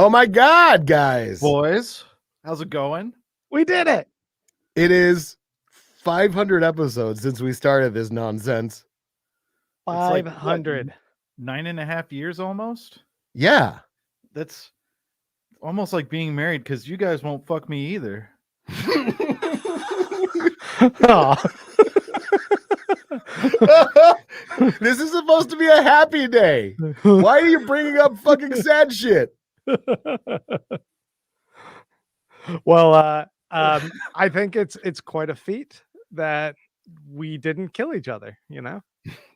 Oh my God, guys. Boys, how's it going? We did it. It is 500 episodes since we started this nonsense. It's like, 500. 9.5 years almost? Yeah. That's almost like being married because you guys won't fuck me either. This is supposed to be a happy day. Why are you bringing up fucking sad shit? Well, I think it's quite a feat that we didn't kill each other, you know?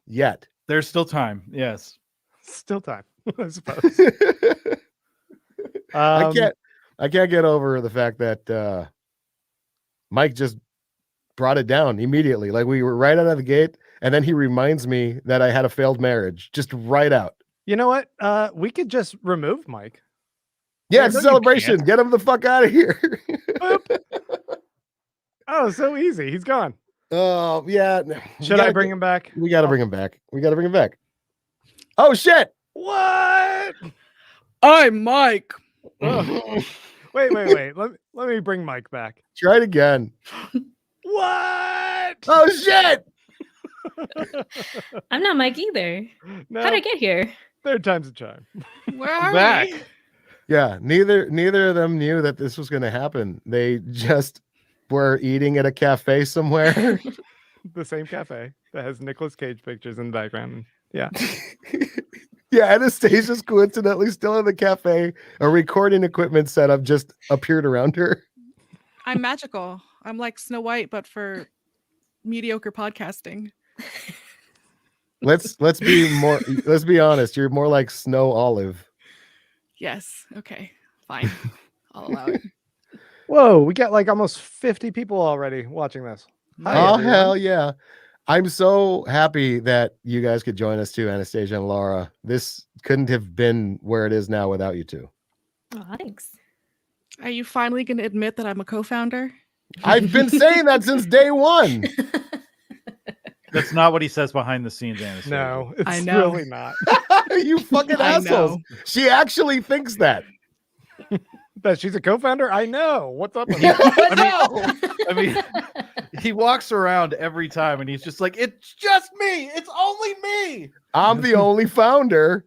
Yet. There's still time. Yes. Still time, I suppose. I can't get over the fact that Mike just brought it down immediately. Like we were right out of the gate, and then he reminds me that I had a failed marriage just right out. You know what? We could just remove Mike. Yeah, it's a celebration. Get him the fuck out of here. Oh, so easy. He's gone. Oh, yeah. Should I bring him back? We got to bring him back. Oh, shit. What? I'm Mike. Oh. Wait. Let me bring Mike back. Try it again. What? Oh, shit. I'm not Mike either. No, How'd I get here? third time's a charm. Where are Back. we? Yeah, neither of them knew that this was going to happen. They just were eating at a cafe somewhere. The same cafe that has Nicolas Cage pictures in the background. Yeah. Yeah, Anastasia's coincidentally still in the cafe. A recording equipment setup just appeared around her. I'm magical. I'm like Snow White, but for mediocre podcasting. Let's be honest. You're more like Snow Olive. Yes. Okay. Fine. I'll allow it. Whoa, we got like almost 50 people already watching this. Hi, Oh, everyone. hell yeah. I'm so happy that you guys could join us too, Anastasia and Laura. This couldn't have been where it is now without you two. Oh, thanks. Are you finally going to admit that I'm a co-founder? I've been saying that since day one. That's not what he says behind the scenes, Anastasia. No, it's I know. really not. You fucking I assholes. know. She actually thinks that. That she's a co-founder? I know. What's up with Yeah, that? I mean, he walks around every time and he's just like, it's just me. It's only me. I'm the only founder.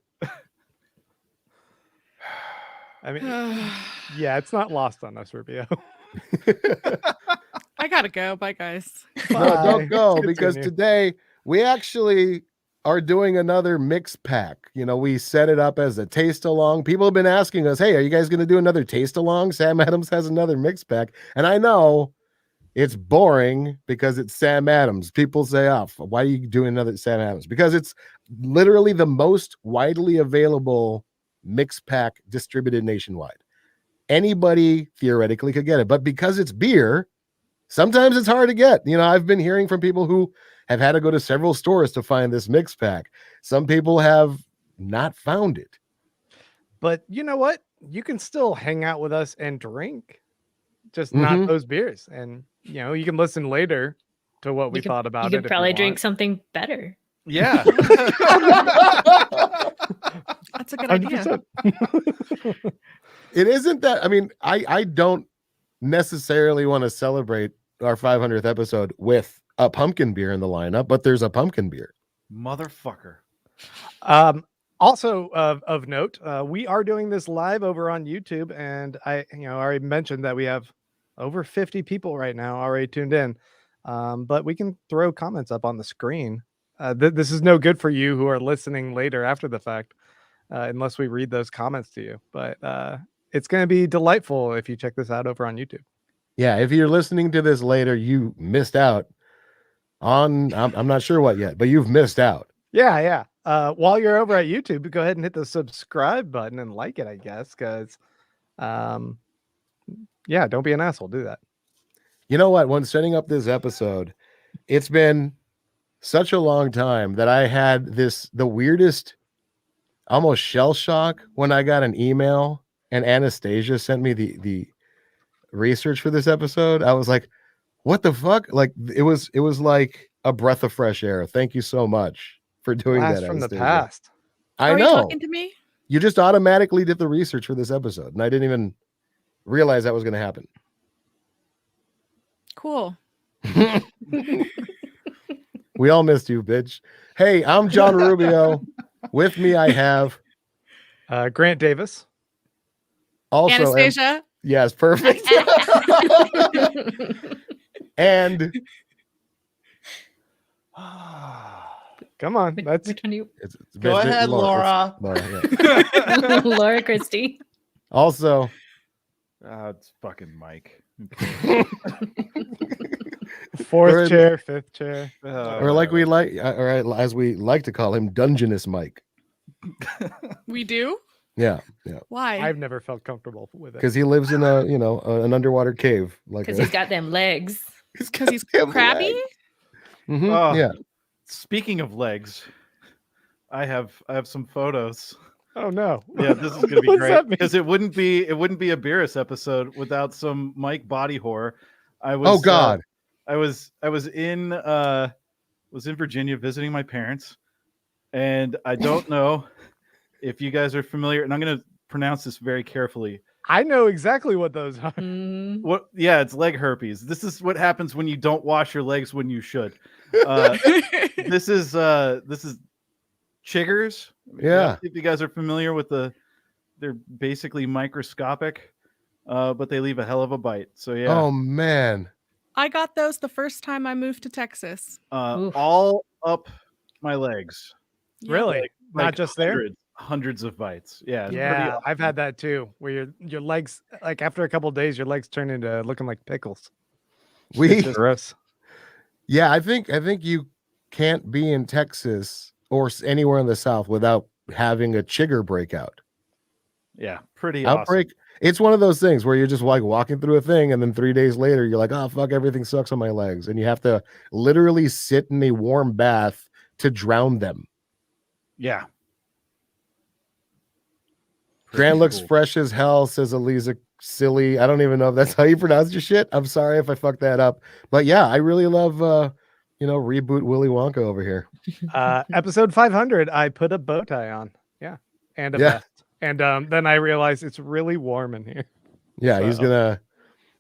I mean, yeah, it's not lost on us, Rubio. I gotta go. Bye, guys. No, Bye. don't go It's good because seeing you. today we actually are doing another mix pack. You know, we set it up as a taste along. People have been asking us, hey, are you guys going to do another taste along? Sam Adams has another mix pack. And I know it's boring because it's Sam Adams. People say, oh, why are you doing another Sam Adams? Because it's literally the most widely available mix pack distributed nationwide. Anybody theoretically could get it. But because it's beer, sometimes it's hard to get. You know, I've been hearing from people who have had to go to several stores to find this mix pack. Some people have not found it. But you know what? You can still hang out with us and drink, just not those beers. And you know, you can listen later to what we thought about it. You could if probably drink want. something better. Yeah. That's a good idea. 100%. It isn't that. I mean, I don't necessarily want to celebrate our 500th episode with a pumpkin beer in the lineup, but there's a pumpkin beer. Motherfucker. Also of note, we are doing this live over on YouTube, and I already mentioned that we have over 50 people right now already tuned in. But we can throw comments up on the screen. This is no good for you who are listening later after the fact, unless we read those comments to you. But it's going to be delightful if you check this out over on YouTube. Yeah, if you're listening to this later, you missed out on, I'm not sure what yet, but you've missed out. Yeah. While you're over at YouTube, go ahead and hit the subscribe button and like it, I guess, because, don't be an asshole. Do that. You know what? When setting up this episode, it's been such a long time that I had the weirdest, almost shell shock when I got an email and Anastasia sent me the research for this episode. I was like, what the fuck? Like it was like a breath of fresh air. Thank you so much for doing Blast that. from the Anastasia. past. I Are you know. talking to me? You just automatically did the research for this episode, and I didn't even realize that was going to happen. Cool. We all missed you, bitch. Hey, I'm John Rubio. With me, I have Grant Davis. also Anastasia. yes, perfect. And Come on. That's Which one do you? it's Go ahead, Laura. Yeah. Laura Christie. Also, It's fucking Mike. fourth Or- chair, fifth chair. or like we like, or as we like to call him, Dungeness Mike. We do? Yeah, Why? I've never felt comfortable with it. because he lives in an underwater cave, like Because he's got them legs. Because he's crabby? Oh. Yeah. Speaking of legs, I have some photos. Oh no. Yeah, this is gonna be What's great that mean? because it wouldn't be a Beerists episode without some Mike body horror. Oh God. I was in Virginia visiting my parents, and I don't know if you guys are familiar, and I'm gonna pronounce this very carefully. I know exactly what those are. Mm. What? Yeah, it's leg herpes. This is what happens when you don't wash your legs when you should. This is chiggers. Yeah. If you guys are familiar with they're basically microscopic, but they leave a hell of a bite. So yeah, Oh man. I got those the first time I moved to Texas. Oof. all up my legs. Yeah. Really? Not just there? Hundreds of bites. Yeah, it's pretty Yeah, I've awesome. had that too. Where your legs, like after a couple of days, your legs turn into looking like pickles. We It's just gross. yeah, I think you can't be in Texas or anywhere in the South without having a chigger breakout. Yeah, pretty Outbreak. It's one of those things where you're just like walking through a thing, and then 3 days later, you're like, oh fuck, everything sucks on my legs, and you have to literally sit in a warm bath to drown them. Awesome. Yeah. Grant looks Cool. fresh as hell, says Eliza Silly. I don't even know if that's how you pronounce your shit. I'm sorry if I fucked that up. But yeah, I really love reboot Willy Wonka over here. Episode 500, I put a bow tie on. Yeah. And a Yeah. vest. And then I realized it's really warm in here. Yeah, he's So, gonna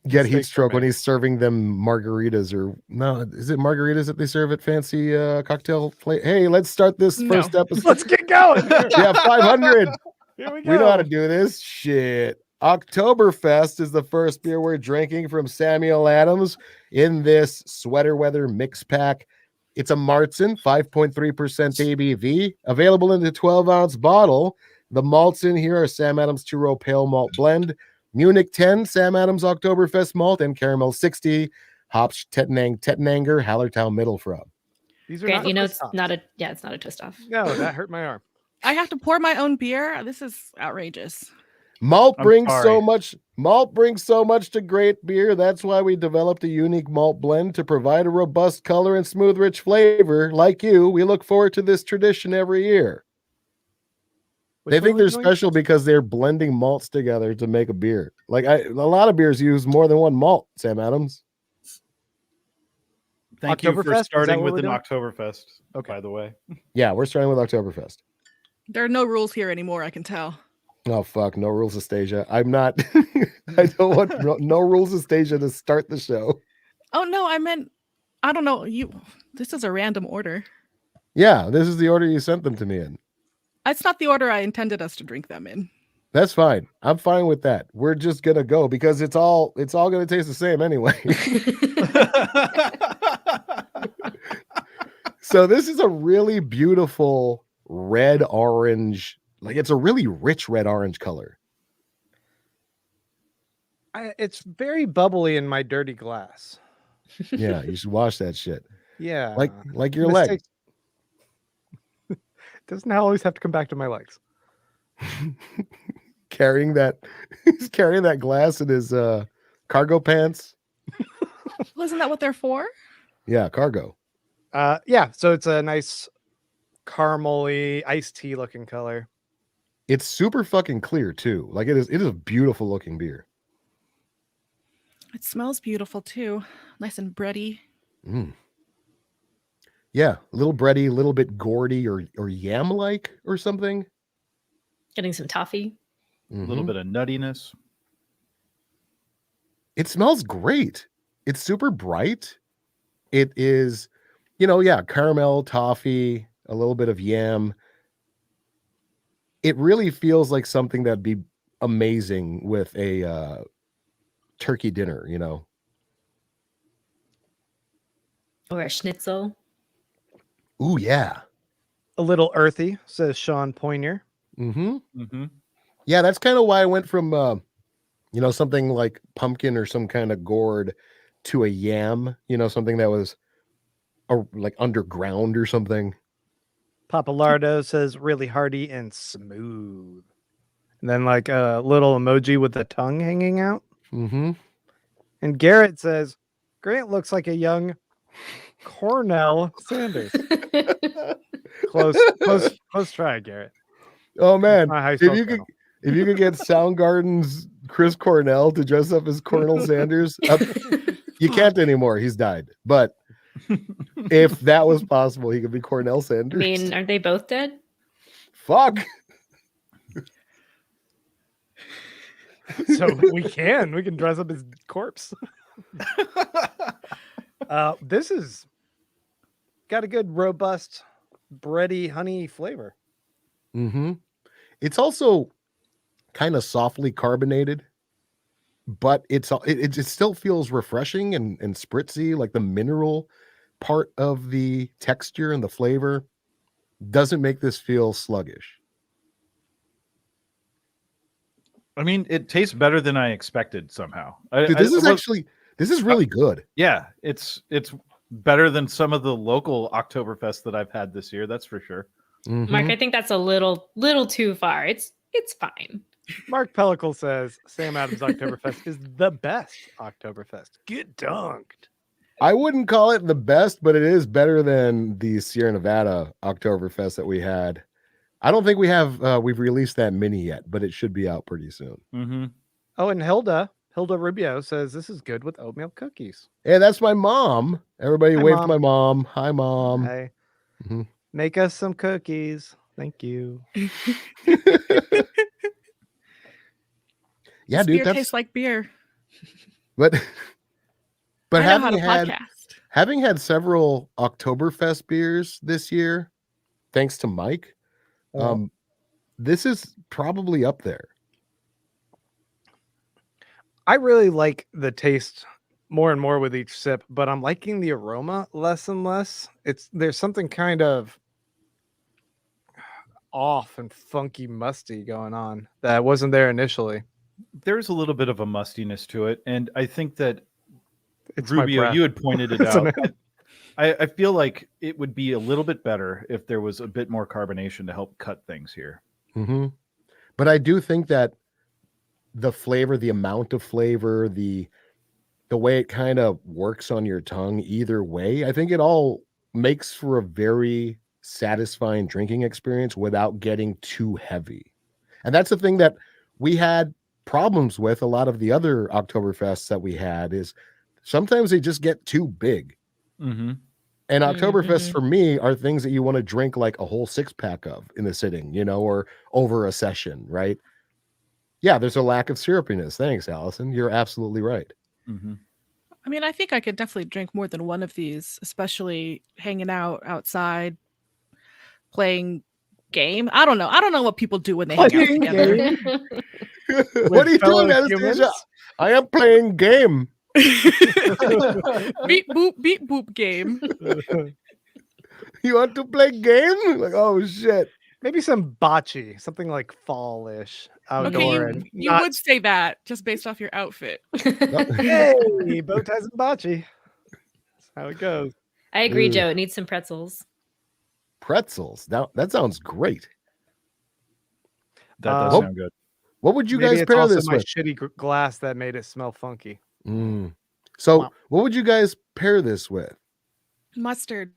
get steak heat stroke for when me. he's serving them margaritas, or no, is it margaritas that they serve at fancy cocktail play? Hey, let's start this No. first episode. Let's get going. Yeah, 500. Here we go. We know how to do this shit. Oktoberfest is the first beer we're drinking from Samuel Adams in this sweater weather mix pack. It's a Marzen, 5.3% ABV, available in the 12-ounce bottle. The malts in here are Sam Adams Two-Row Pale Malt Blend, Munich 10, Sam Adams Oktoberfest Malt, and Caramel 60, hops Tettenanger, Hallertau Mittelfrau. These are Grant, not you know twist it's tops. not a twist off. No, that hurt my arm. I have to pour my own beer. This is outrageous. Malt I'm brings sorry. so much to great beer. That's why we developed a unique malt blend to provide a robust color and smooth, rich flavor. Like you, we look forward to this tradition every year. They think they're special because they're blending malts together to make a beer. Like a lot of beers use more than one malt, Sam Adams. Thank you for Oktoberfest? Is that starting what with we're an doing? Oktoberfest. Okay. By the way, Yeah, we're starting with Oktoberfest. There are no rules here anymore, I can tell. Oh fuck, no rules of Stasia. I'm not I don't want no rules of Stasia to start the show. Oh no, I meant I don't know. This is a random order. Yeah, this is the order you sent them to me in. It's not the order I intended us to drink them in. That's fine. I'm fine with that. We're just gonna go because it's all gonna taste the same anyway. So this is a really beautiful red orange, like it's a really rich red orange color. It's very bubbly in my dirty glass. Yeah, you should wash that shit. Yeah. Like your leg. Mistakes- Doesn't always have to come back to my legs. Carrying that he's carrying that glass in his cargo pants. Wasn't that what they're for? Yeah, cargo. Yeah, so it's a nice caramely iced tea looking color. It's super fucking clear too. Like it is a beautiful looking beer. It smells beautiful too. Nice and bready. Mm. Yeah, a little bready, a little bit gourdy or yam like or something. Getting some toffee. A little Mhm. bit of nuttiness. It smells great. It's super bright. It is, caramel, toffee, a little bit of yam. It really feels like something that'd be amazing with a turkey dinner, Or a schnitzel. Ooh, yeah. A little earthy, says Sean Poinier. Mm-hmm. Mm-hmm. Yeah, that's kind of why I went from something like pumpkin or some kind of gourd to a yam, something that was like underground or something. Papalardo says really hearty and smooth. And then like a little emoji with the tongue hanging out. Mm-hmm. And Garrett says, Grant looks like a young Cornell Sanders. Close try, Garrett. Oh man, My high if school you could Colonel. if you could get Soundgarden's Chris Cornell to dress up as Colonel Sanders, you can't anymore. He's died. But if that was possible, he could be Cornell I Sanders. mean, aren't they both dead? Fuck. So we can dress up his corpse. This is got a good robust bready honey flavor. Mm-hmm. It's also kind of softly carbonated, but it still feels refreshing and spritzy. Like the mineral part of the texture and the flavor doesn't make this feel sluggish. I mean, it tastes better than I expected somehow. Dude, this is really good. Yeah, it's better than some of the local Oktoberfest that I've had this year. That's for sure. Mhm. Mark, I think that's a little too far. It's fine. Mark Pellicle says Sam Adams Oktoberfest is the best Oktoberfest. Get dunked. I wouldn't call it the best, but it is better than the Sierra Nevada Oktoberfest that we had. I don't think we've released that mini yet, but it should be out pretty soon. Mm-hmm. Oh, and Hilda Rubio says this is good with oatmeal cookies. Hey, that's my mom. Everybody Hi, wave Mom. to my mom. Hi, mom. Hey, Mhm. make us some cookies. Thank you. Yeah, This dude, beer tastes like beer. but I know how having to had podcast. having had several Oktoberfest beers this year, thanks to Mike, this is probably up there. I really like the taste more and more with each sip, but I'm liking the aroma less and less. There's something kind of off and funky musty going on that wasn't there initially. There's a little bit of a mustiness to it, and I think that It's my Rubio, breath. you had pointed it Isn't out. it? I feel like it would be a little bit better if there was a bit more carbonation to help cut things here. Mm-hmm. But I do think that the flavor, the amount of flavor, the way it kind of works on your tongue, either way, I think it all makes for a very satisfying drinking experience without getting too heavy. And that's the thing that we had problems with a lot of the other Oktoberfests that we had is sometimes they just get too big. Mm-hmm. And Oktoberfests Mhm. for me are things that you want to drink like a whole 6-pack of in a sitting, or over a session, right? Yeah, there's a lack of syrupiness. Thanks, Allison. You're absolutely right. Mm-hmm. I mean, I think I could definitely drink more than one of these, especially hanging out outside, playing game. I don't know what people do when they hang out Playing together. game? What are you fellow doing, Anastasia? humans? I am playing game. Beep boop game. You want to play game? Like, oh shit. Maybe some bocce, something like fall-ish outdoor. Okay, and you not- would say that just based off your outfit. Hey, bow ties and bocce. That's how it goes. I agree, Ooh. Joe. It needs some pretzels. Pretzels. Now that sounds great. That does Oh. sound good. What would you Maybe guys it's pair also this my with? shitty glass that made it smell funky. So, Wow. what would you guys pair this with? Mustard.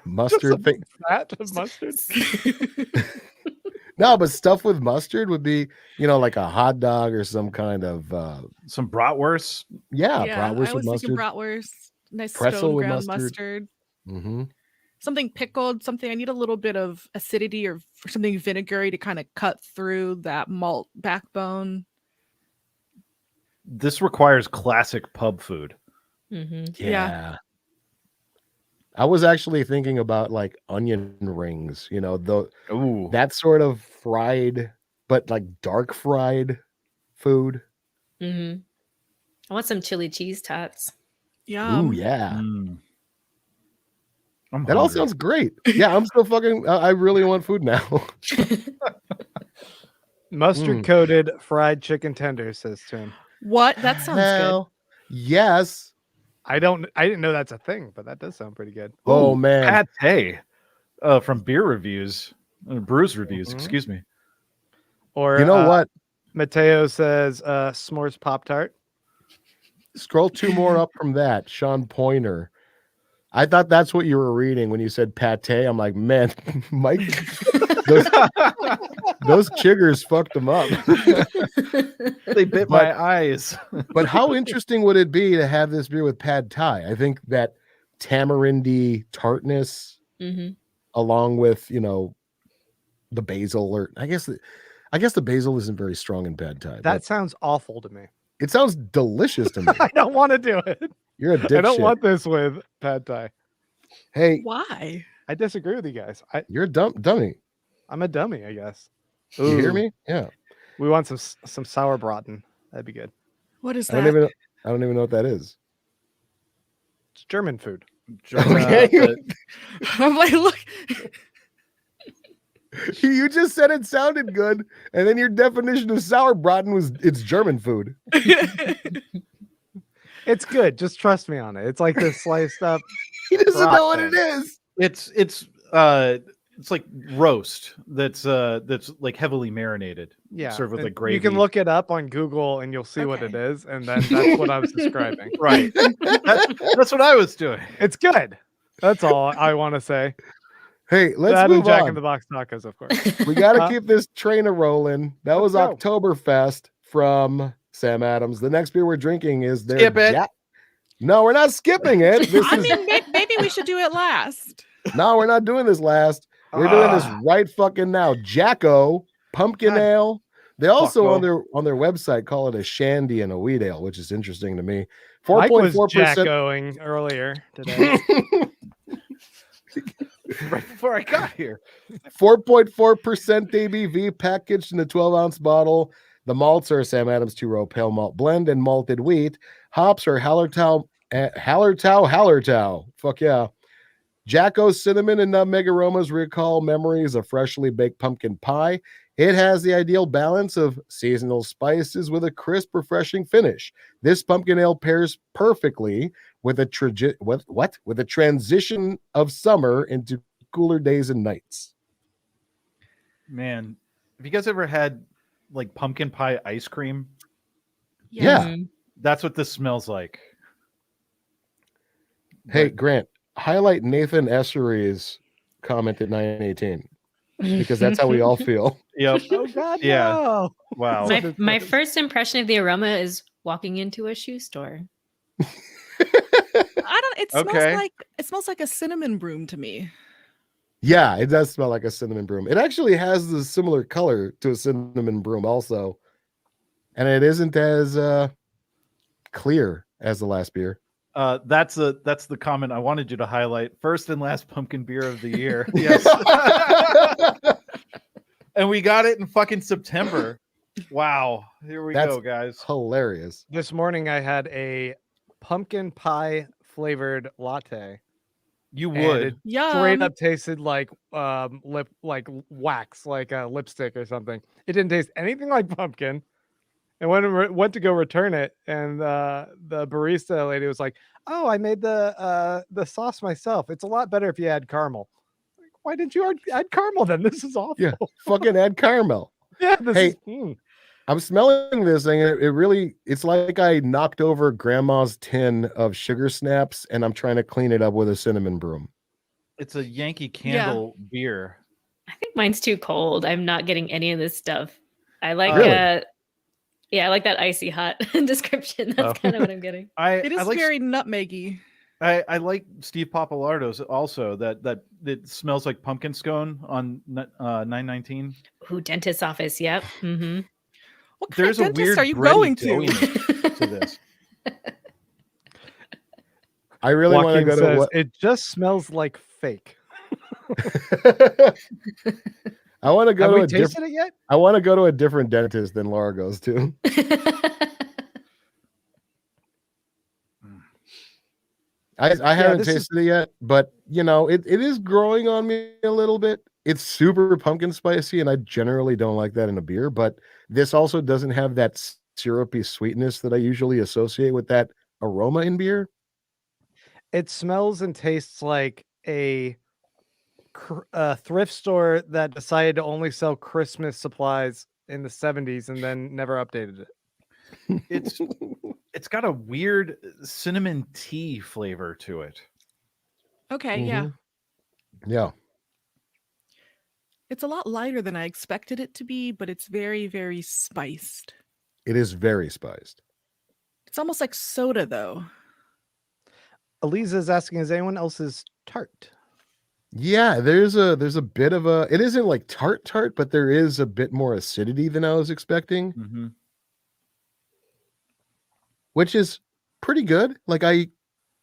Mustard thing? Fat of mustard. No, but stuff with mustard would be, like a hot dog or some kind of Some bratwurst. yeah, Yeah, bratwurst I with was thinking mustard. bratwurst, nice Pretzel stone with ground mustard. mustard. Mm-hmm. Something pickled, something I need a little bit of acidity or or something vinegary to kind of cut through that malt backbone. This requires classic pub food. Hmm. Yeah. I was actually thinking about like onion rings, Ooh. that sort of fried, but like dark fried food. Hmm. I want some chili cheese tots. Ooh, yeah. Mm. I'm That all hungry. sounds great. Yeah, I'm so fucking. I really want food now. Mustard coated fried chicken tenders, says Tim. What? That sounds good. Hell yes. I didn't know that's a thing, but that does sound pretty good. Oh Ooh, man. pate from beer reviews, brews reviews. Mhm. Excuse me. Or You know what? Mateo says s'mores Pop Tart. Scroll 2 more up from that. Sean Pointer. I thought that's what you were reading when you said pate. I'm like, man, Mike, those chiggers fucked him up. They bit But- my eyes. But how interesting would it be to have this beer with pad thai? I think that tamarindy tartness, Hmm. along with the basil, or I guess the basil isn't very strong in pad thai. That But sounds awful to me. it sounds delicious to me. I don't want to do it. You're a I don't dipshit. want this with pad thai. Hey, Why? I disagree with you guys. you're a dummy. I'm a dummy, I guess. You hear Ooh, me? Yeah. We want some sauerbraten. That'd be good. What is I that? don't even know what that is. It's German food. Okay. I'm like, look. You just said it sounded good, and then your definition of sauerbraten was it's German food. It's good. Just trust me on it. It's like this sliced up. He doesn't know what Braten. it is. It's like roast that's like heavily marinated. Yeah. Served with and like gravy. You can look it up on Google and you'll see what it Okay. is. And then that's what I was describing. Right. That's what I was doing. It's good. That's all I want to say. Hey, let's That and move Jack on. in the Box tacos, of course. We got to Huh? keep this train a rolling. That was Let's go. Oktoberfest from Sam Adams. The next beer we're drinking is their Skip it. No, we're not skipping it. This I is mean, maybe we should do it last. no, we're not doing this last. We're doing this right fucking now. Jacko Pumpkin God. Ale. They also Fucko. on their website call it a shandy and a wheat ale, which is interesting to me. Mike was 4.4%. Jackoing earlier today. Right before I got here. 4.4% ABV packaged in a 12-ounce bottle. The malts are Sam Adams 2-row pale malt blend and malted wheat. Hops are Hallertau. Fuck yeah. Jacko's cinnamon and nutmeg aromas recall memories of freshly baked pumpkin pie. It has the ideal balance of seasonal spices with a crisp, refreshing finish. This pumpkin ale pairs perfectly with a transition of summer into cooler days and nights. Man, have you guys ever had like pumpkin pie ice cream? Yeah. Mhm. That's what this smells like. Hey, But- Grant, highlight Nathan Essery's comment at 918 because that's how we all feel. Yep. Oh God, Yeah. no. Wow. My first impression of the aroma is walking into a shoe store. It smells Okay. like a cinnamon broom to me. Yeah, it does smell like a cinnamon broom. It actually has the similar color to a cinnamon broom also. And it isn't as clear as the last beer. That's the comment I wanted you to highlight. First and last pumpkin beer of the year. Yes. And we got it in fucking September. Wow. Here we That's go, guys. Hilarious. This morning I had a pumpkin pie flavored latte. You And would. it Yum. straight up tasted like wax, like a lipstick or something. It didn't taste anything like pumpkin. And when I went to go return it, and the barista lady was like, "Oh, I made the sauce myself. It's a lot better if you add caramel." Like, why didn't you add caramel then? This is awful. Yeah. Fucking add caramel. Yeah, this Hey, is, I'm smelling this thing. And it's like I knocked over grandma's tin of sugar snaps and I'm trying to clean it up with a cinnamon broom. It's a Yankee Candle beer. I think mine's too cold. I'm not getting any of this stuff. I like Really? yeah, I like that icy hot description. That's Oh. kind of what I'm getting. It is I like very nutmeggy. I like Steve Papalardo's also. That it smells like pumpkin scone on 919. Ooh, dentist's office. Yep. Mm-hmm. What kind There's of a dentist weird are you bready going to? doughiness to this. I really want to Joaquin go to says what it just smells like fake. I want to go Have to we a tasted different it yet? I want to go to a different dentist than Laura goes to. I haven't this is- tasted it yet, but you know, it is growing on me a little bit. It's super pumpkin spicy, and I generally don't like that in a beer, but this also doesn't have that syrupy sweetness that I usually associate with that aroma in beer. It smells and tastes like a thrift store that decided to only sell Christmas supplies in the 70s and then never updated it. It's got a weird cinnamon tea flavor to it. Okay, yeah. Mhm. Yeah. It's a lot lighter than I expected it to be, but it's very, very spiced. It is very spiced. It's almost like soda, though. Eliza is asking, is anyone else's tart? Yeah, there's a bit of a it isn't like tart, but there is a bit more acidity than I was expecting, Mm-hmm. which is pretty good. Like I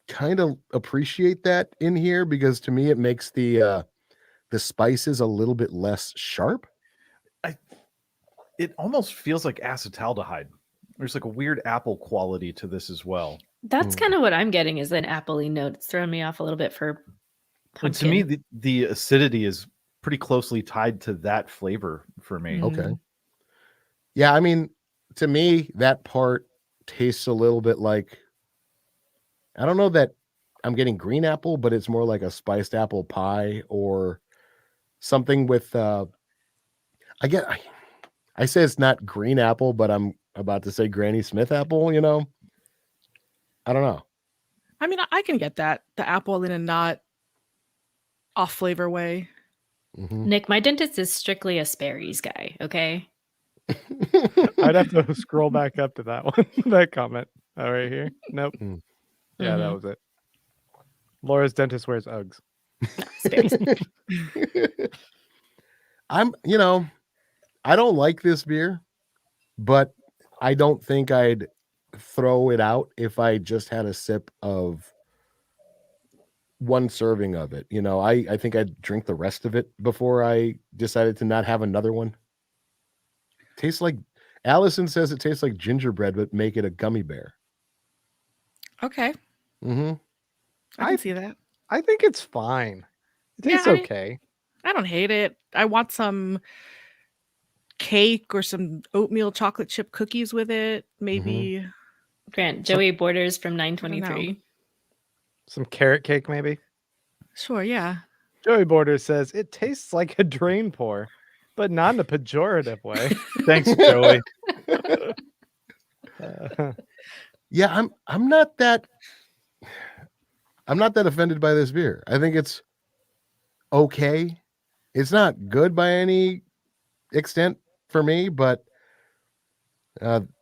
kind of appreciate that in here because to me it makes the spices a little bit less sharp. It almost feels like acetaldehyde. There's like a weird apple quality to this as well. That's Mm. kind of what I'm getting is an appley note. It's throwing me off a little bit for And to me, pumpkin. the acidity is pretty closely tied to that flavor for me. Mm. Okay. Yeah, I mean, to me that part tastes a little bit like I don't know that I'm getting green apple, but it's more like a spiced apple pie or something with I say it's not green apple, but I'm about to say Granny Smith apple, you know? I don't know. I mean, I can get that. The apple in a not off flavor way. Mhm. Nick, my dentist is strictly a Sperry's guy. Okay. I'd have to scroll back up to that one, that comment. Oh, right here. Nope. Mm. Yeah, that Mhm. was it. Laura's dentist wears Uggs. Sperry's. I don't like this beer, but I don't think I'd throw it out if I just had a sip of one serving of it. You know, I think I'd drink the rest of it before I decided to not have another one. Tastes like Allison says it tastes like gingerbread, but make it a gummy bear. Okay, Mm-hmm. I can I- see that. I think it's fine. It Yeah, tastes I- okay. I don't hate it. I want some cake or some oatmeal chocolate chip cookies with it. Maybe. Grant, Joey Borders from 923. Some carrot cake, maybe. Sure, yeah. Joey Borders says it tastes like a drain pour, but not in a pejorative way. Thanks, Joey. Yeah, I'm not that offended by this beer. I think it's okay. It's not good by any extent for me, but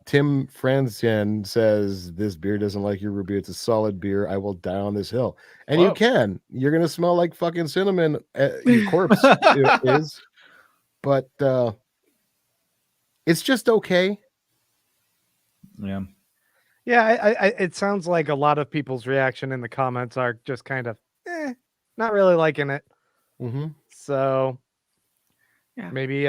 Tim Franzen says this beer doesn't like your Rubio. It's a solid beer. I will die on this hill. And you Whoa. can. You're gonna smell like fucking cinnamon. Your corpse is, but it's just okay. Yeah. Yeah, I it sounds like a lot of people's reaction in the comments are just kind of, not really liking it. Mm-hmm. So, Yeah. maybe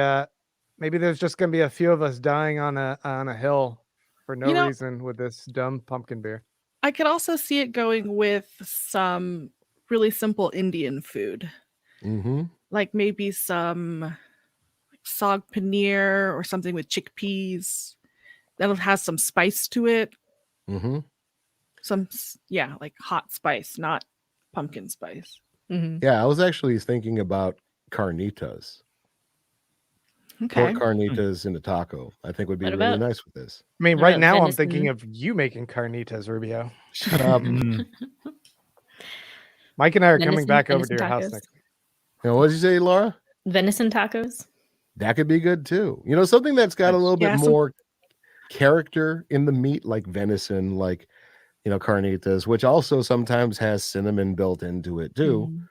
there's just gonna be a few of us dying on a hill for no You know- reason with this dumb pumpkin beer. I could also see it going with some really simple Indian food, Mm-hmm. like maybe some sag paneer or something with chickpeas that has some spice to it. Mm-hmm. Like hot spice, not pumpkin spice. Mhm. Yeah, I was actually thinking about carnitas. Okay. Pork carnitas in a taco. I think would be What really about- nice with this. I mean, What right about now I'm venison? thinking of you making carnitas, Rubio. Shut up. Mm. Mike and I are coming Venison- back over to venison your house tacos. next. You know, what did you say, Laura? Venison tacos. That could be good too. You know, something that's got a little Yeah, bit some- more character in the meat, like venison, like carnitas, which also sometimes has cinnamon built into it too. Mm.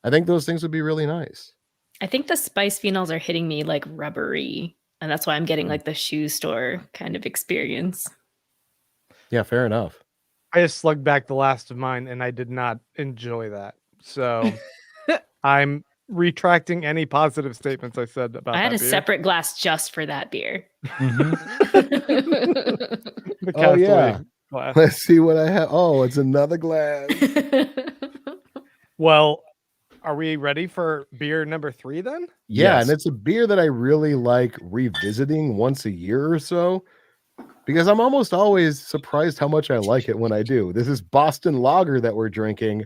I think those things would be really nice. I think the spice phenols are hitting me like rubbery, and that's why I'm getting like the shoe store kind of experience. Yeah, fair enough. I just slugged back the last of mine, and I did not enjoy that. So I'm retracting any positive statements I said about I had that a beer. separate glass just for that beer. The Oh, yeah. Castaway glass. Let's see what I have. Oh, it's another glass. Well, are we ready for beer number 3 then? Yeah, Yes. and it's a beer that I really like revisiting once a year or so because I'm almost always surprised how much I like it when I do. This is Boston Lager that we're drinking.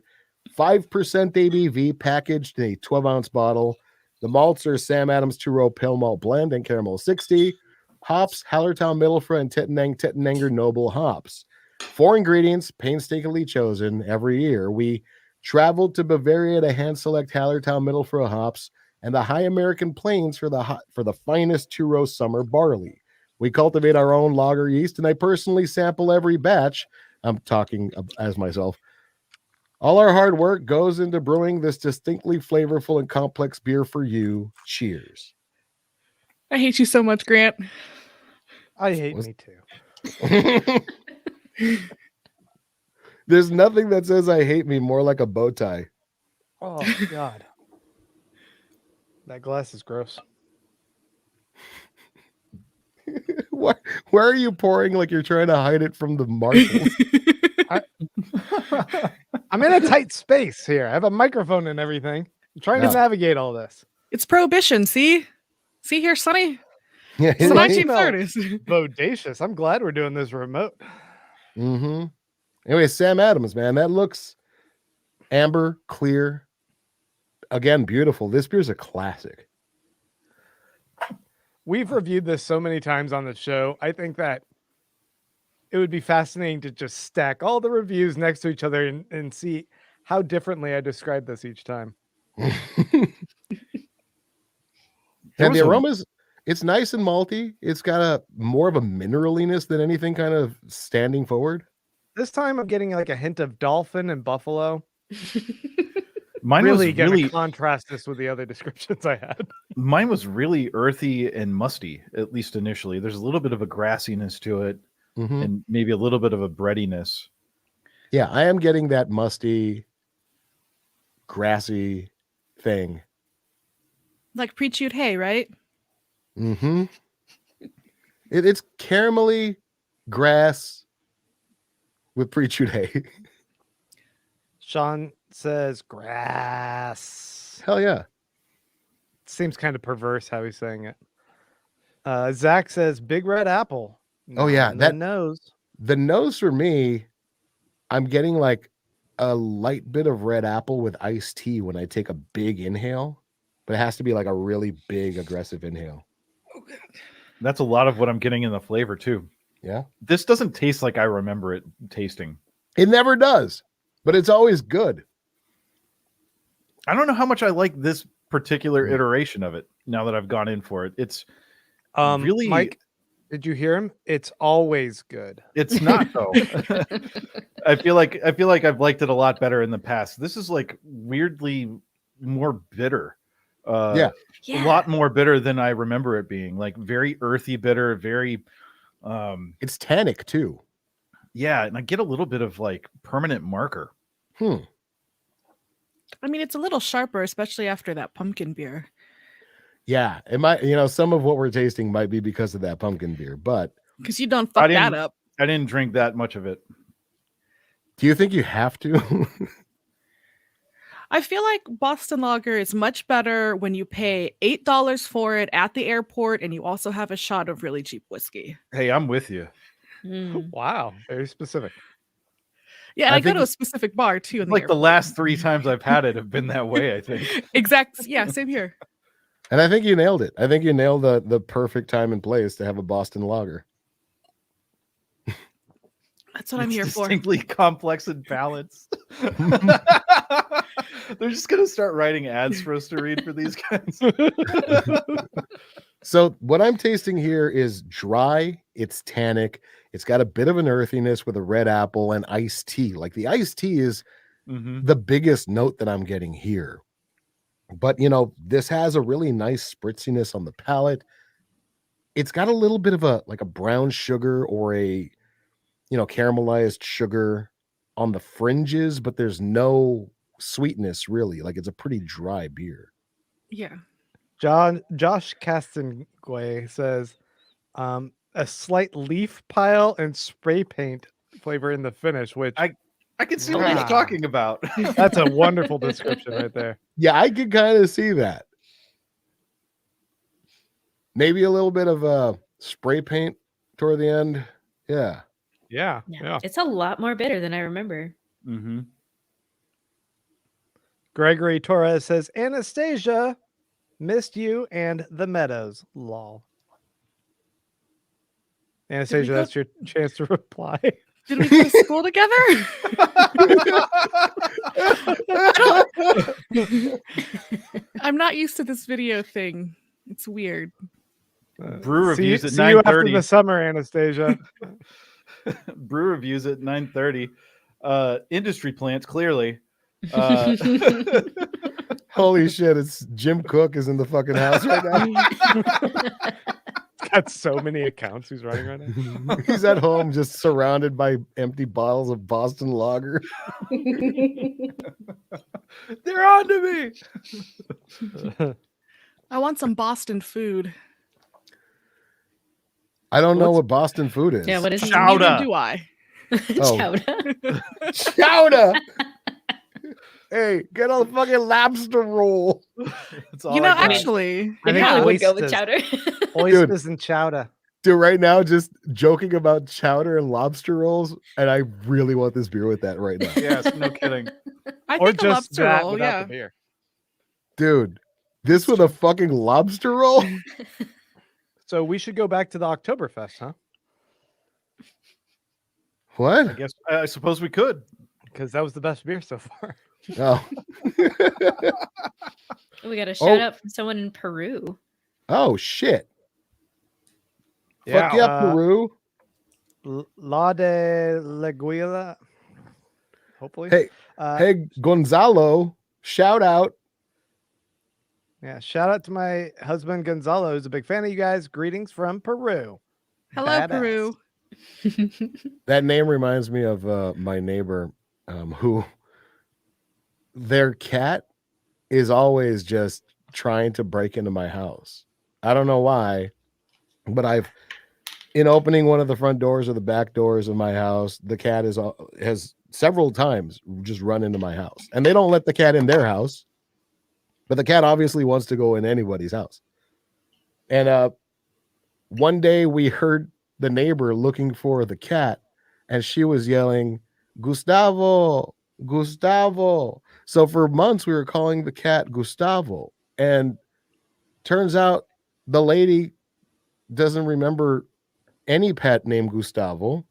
5% ABV packaged in a 12-ounce bottle. The malts are Sam Adams 2-row pale malt blend and caramel 60. Hops, Hallertau Mittelfra and Tittenanger Noble hops. 4 ingredients painstakingly chosen every year. We traveled to Bavaria to hand select Hallertau Mittelfra hops and the High American Plains for the finest 2-row summer barley. We cultivate our own lager yeast, and I personally sample every batch. I'm talking as myself. All our hard work goes into brewing this distinctly flavorful and complex beer for you. Cheers. I hate you so much, Grant. I hate Was- me too. There's nothing that says I hate me more like a bow tie. Oh, God. That glass is gross. Why are you pouring like you're trying to hide it from the marshals? I'm in a tight space here. I have a microphone and everything. I'm trying Yeah. to navigate all this. It's prohibition. See here, Sonny. Yeah, It's the Well, I 1930s. Bodacious. I'm glad we're doing this remote. Mm-hmm. Anyway, Sam Adams, man, that looks amber, clear. Again, beautiful. This beer's a classic. We've reviewed this so many times on the show. I think that it would be fascinating to just stack all the reviews next to each other and see how differently I describe this each time. And was the a- aromas, it's nice and malty. It's got a more of a mineraliness than anything kind of standing forward. This time I'm getting like a hint of dolphin and buffalo. Mine Really was going really to contrast this with the other descriptions I had. mine was really earthy and musty, at least initially. There's a little bit of a grassiness to it Mhm. and maybe a little bit of a breadiness. Yeah, I am getting that musty, grassy thing. Like pre-chewed hay, right? Mm-hmm. It's caramelly grass with pre-chewed hay. Sean says grass. Hell yeah. Seems kind of perverse how he's saying it. Zach says big red apple. Oh, yeah, On that- the nose. The nose for me, I'm getting like a light bit of red apple with iced tea when I take a big inhale, but it has to be like a really big aggressive inhale. That's a lot of what I'm getting in the flavor too. Yeah. This doesn't taste like I remember it tasting. It never does, but it's always good. I don't know how much I like this particular Mm. iteration of it now that I've gone in for it. It's really Mike, did you hear him? It's always good. it's not though. I feel like I've liked it a lot better in the past. This is like weirdly more bitter. Yeah. A lot more bitter than I remember it being. Like very earthy bitter, very It's tannic too. yeah, and I get a little bit of like permanent marker. Hmm. I mean, it's a little sharper, especially after that pumpkin beer. Yeah. It might, some of what we're tasting might be because of that pumpkin beer, but Because you don't I fuck that didn't- up. I didn't drink that much of it. do you think you have to? I feel like Boston Lager is much better when you pay $8 for it at the airport and you also have a shot of really cheap whiskey. Hey, I'm with you. Mm. Wow, very specific. Yeah, and I I, go think to a specific bar too. In Like the airport. last 3 times I've had it have been that way, I think. Exact. Yeah, same here. And I think you nailed it. I think you nailed the perfect time and place to have a Boston lager. That's what I'm here for. Distinctly complex in palates. They're just gonna start writing ads for us to read for these guys. So what I'm tasting here is dry. It's tannic. It's got a bit of an earthiness with a red apple and iced tea. Like the iced tea is the biggest note that I'm getting here. But, this has a really nice spritziness on the palate. It's got a little bit of a brown sugar or a, caramelized sugar on the fringes, but there's no sweetness really. Like it's a pretty dry beer. Yeah. Josh Castanguay says, a slight leaf pile and spray paint flavor in the finish, which I can see what he's talking about. that's a wonderful description right there. Yeah, I could kind of see that. Maybe a little bit of spray paint toward the end. Yeah. Yeah. It's a lot more bitter than I remember. Mm-hmm. Gregory Torres says, Anastasia, missed you and the meadows. Lol. Anastasia, that's your chance to reply. Did we go to school together? I'm not used to this video thing. It's weird. Brew reviews at see you after 9:30. the summer, Anastasia. Brew reviews at 9:30. Industry plants, clearly. Holy shit, it's Jim Cook is in the fucking house right now. Got so many accounts he's running right now. He's at home just surrounded by empty bottles of Boston Lager. They're on to me. I want some Boston food. I don't know what Boston food is. Yeah, what is Chowder. Neither do I. Oh. Chowder? Chowder. Hey, get a fucking lobster roll. That's all You know, I got. actually, I I think probably would go with oysters. chowder. Oysters and chowder. Dude, right now, just joking about chowder and lobster rolls, and I really want this beer with that right now. Yes, no kidding. I Or think a just lobster that roll, without yeah. the beer. Dude, this with a fucking lobster roll? So we should go back to the Oktoberfest, huh? I What? guess I suppose we could. Because that was the best beer so far. Oh. We got a shout out from someone in Peru. Oh, shit. Fuck yeah, Peru. La de Leguila. Hopefully. Hey, hey, Gonzalo, shout out. Yeah, shout out to my husband Gonzalo, who's a big fan of you guys. Greetings from Peru. Hello, Badass. Peru. That name reminds me of my neighbor who their cat is always just trying to break into my house. I don't know why, but in opening one of the front doors or the back doors of my house, the cat has several times just run into my house. And they don't let the cat in their house, but the cat obviously wants to go in anybody's house. And one day we heard the neighbor looking for the cat, and she was yelling, Gustavo, Gustavo. So for months we were calling the cat Gustavo, and turns out the lady doesn't remember any pet named Gustavo.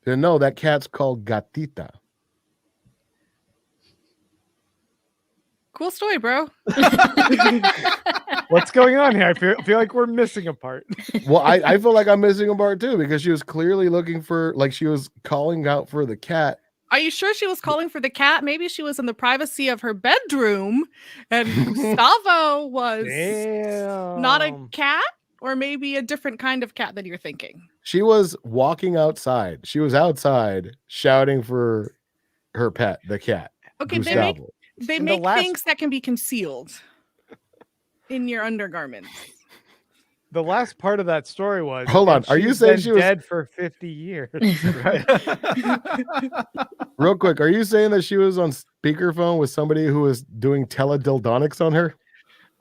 And no, that cat's called Gatita. Cool story, bro. What's going on here? I feel like we're missing a part. Well, I feel like I'm missing a part too, because she was clearly looking for, like, she was calling out for the cat. Are you sure she was calling for the cat? Maybe she was in the privacy of her bedroom and Gustavo was not a cat, or maybe a different kind of cat than you're thinking. She was walking outside. She was outside shouting for her pet, the cat. Okay, Gustavo. they In the make last- things that can be concealed in your undergarments. The last part of that story was. Hold on, that are you she's saying been she was- dead for 50 years? Real quick, are you saying that she was on speakerphone with somebody who was doing teledildonics on her?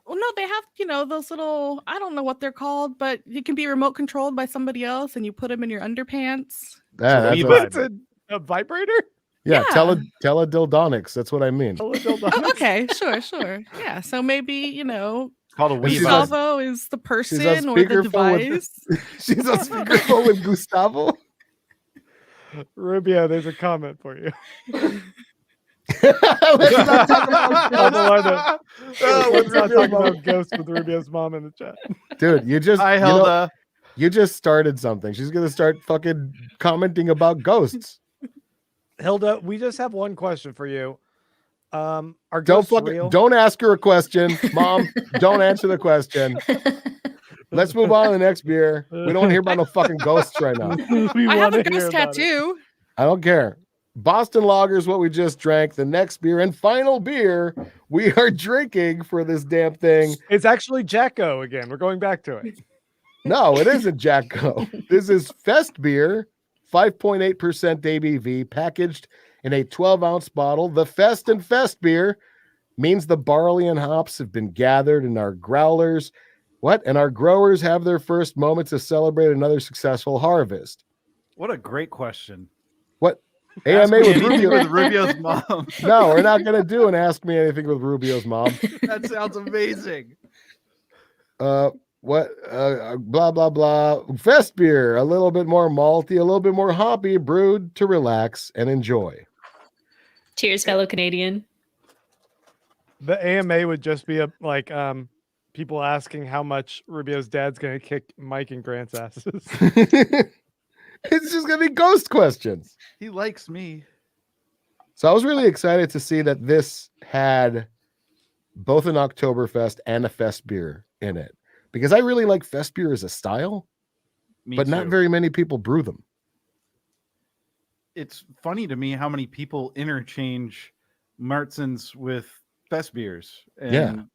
Well, no, they have, those little, I don't know what they're called, but it can be remote controlled by somebody else, and you put them in your underpants. Yeah, that's we what- It's a vibrator? yeah, Yeah. teledildonics. That's what I mean. Oh, okay, sure. Yeah, so maybe, It's called a She's weave. on- Gustavo is the she's on person or the speakerphone with- device. She's on speakerphone with Gustavo. Rubio, there's a comment for you. Let's not talk about On the lineup. Let's not Rubio's talk mom. about ghosts with Rubio's mom in the chat. Dude, you just Hi, you know, Hilda. you just started something. She's gonna start fucking commenting about ghosts. Hilda, we just have one question for you. Are Don't ghosts fucking real? don't ask her a question, Mom. Don't answer the question. Let's move on to the next beer. We don't want to hear about no fucking ghosts right now. We I have wanna a hear ghost about it. tattoo. I don't care. Boston Lager is what we just drank. The next beer and final beer we are drinking for this damn thing. It's actually Jacko again. We're going back to it. No, it isn't Jacko. This is Fest beer, 5.8% ABV, packaged in a 12-ounce bottle. The Fest and Fest beer means the barley and hops have been gathered in our growlers. And our growers have their first moment to celebrate another successful harvest. What a great question. What? Ask AMA me with anything Rubio. with Rubio's mom. No, we're not going to do an Ask Me Anything with Rubio's mom. That sounds amazing. Blah, blah, blah. Fest beer, a little bit more malty, a little bit more hoppy, brewed to relax and enjoy. Cheers, fellow Canadian. The AMA would just be people asking how much Rubio's dad's gonna kick Mike and Grant's asses. It's just going to be ghost questions. He likes me. So I was really excited to see that this had both an Oktoberfest and a Fest beer in it, because I really like Fest beer as a style, Me but not too. very many people brew them. It's funny to me how many people interchange Martzens with Fest beers and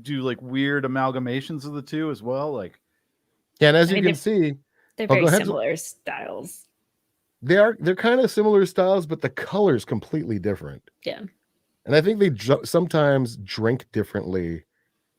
do like weird amalgamations of the two as well. Like, Yeah, and as I you mean, can see, They're Oh, very go ahead. similar styles. they're kind of similar styles, but the color's completely different. Yeah. And I think they sometimes drink differently.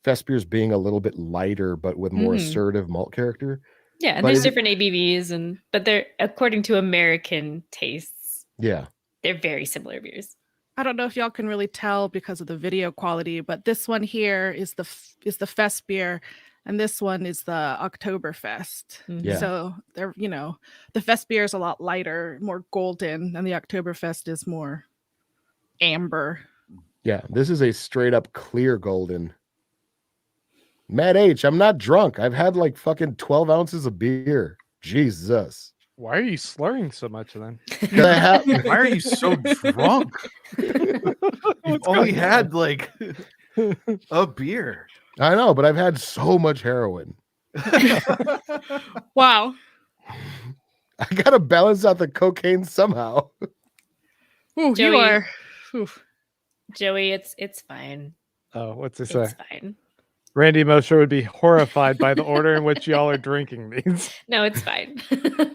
Fest beers being a little bit lighter, but with more Mhm. assertive malt character. Yeah, and But there's is it- different ABVs, but they're, according to American tastes, Yeah. they're very similar beers. I don't know if y'all can really tell because of the video quality, but this one here is the Fest beer, and this one is the Oktoberfest. Mhm. Yeah. So they're, the Fest beer is a lot lighter, more golden, and the Oktoberfest is more amber. Yeah. This is a straight up clear golden. Matt H, I'm not drunk. I've had like fucking 12 ounces of beer. Jesus. Why are you slurring so much then? 'Cause I have, why are you so drunk? You've only had like a beer. I know, but I've had so much heroin. Wow. I gotta balance out the cocaine somehow. Ooh, you Joey. are. Oof. Joey, it's fine. Oh, what's it say? It's fine. Randy Mosher would be horrified by the order in which y'all are drinking these. No, it's fine.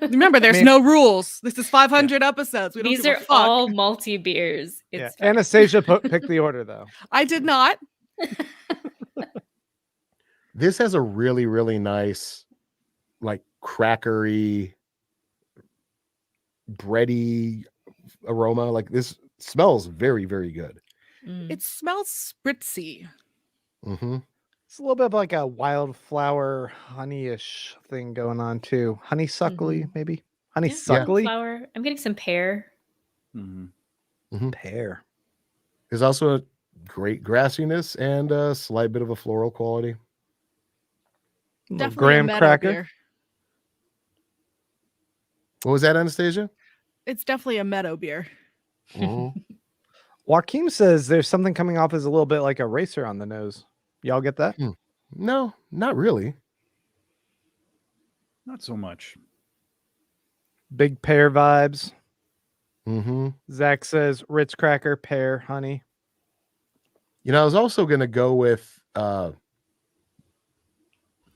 Remember, there's no rules. This is 500 episodes. We don't These give a are fuck. all malty beers. Yeah. It's fine. Anastasia picked the order though. I did not. This has a really, really nice, like crackery, bready aroma. Like this smells very, very good. Mm. It smells spritzy. Mm-hmm. It's a little bit of like a wildflower honeyish thing going on too. Honeysuckly, maybe. Yeah, Honeysuckly flower. I'm getting some pear. Mm-hmm. pear. There's also a great grassiness and a slight bit of a floral quality. Little Definitely a graham meadow cracker. beer. What was that, Anastasia? It's definitely a meadow beer. Mhm. Joaquin says there's something coming off as a little bit like a racer on the nose. Y'all get that? No, not really. Not so much. Big pear vibes. Mm-hmm. Zach says Ritz cracker, pear, honey. You know, I was also going to go with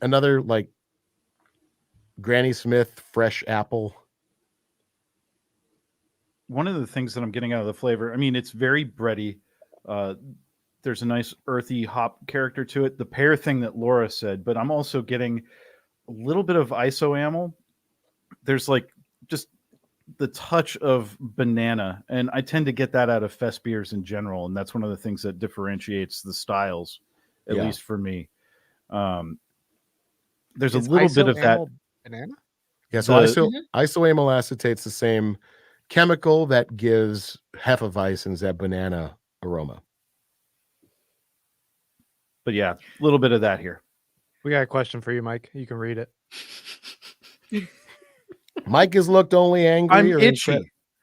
another like Granny Smith fresh apple. One of the things that I'm getting out of the flavor, I mean, it's very bready. There's a nice earthy hop character to it. The pear thing that Laura said, but I'm also getting a little bit of isoamyl. There's like just the touch of banana, and I tend to get that out of Fest beers in general, and that's one of the things that differentiates the styles, at least for me. There's Is a little bit of that. isoamyl banana? Yeah, so The- isoamyl acetate's the same chemical that gives Hefeweizens that banana aroma. But yeah, a little bit of that here. We got a question for you, Mike. You can read it. Mike has looked only angry. I'm or itchy.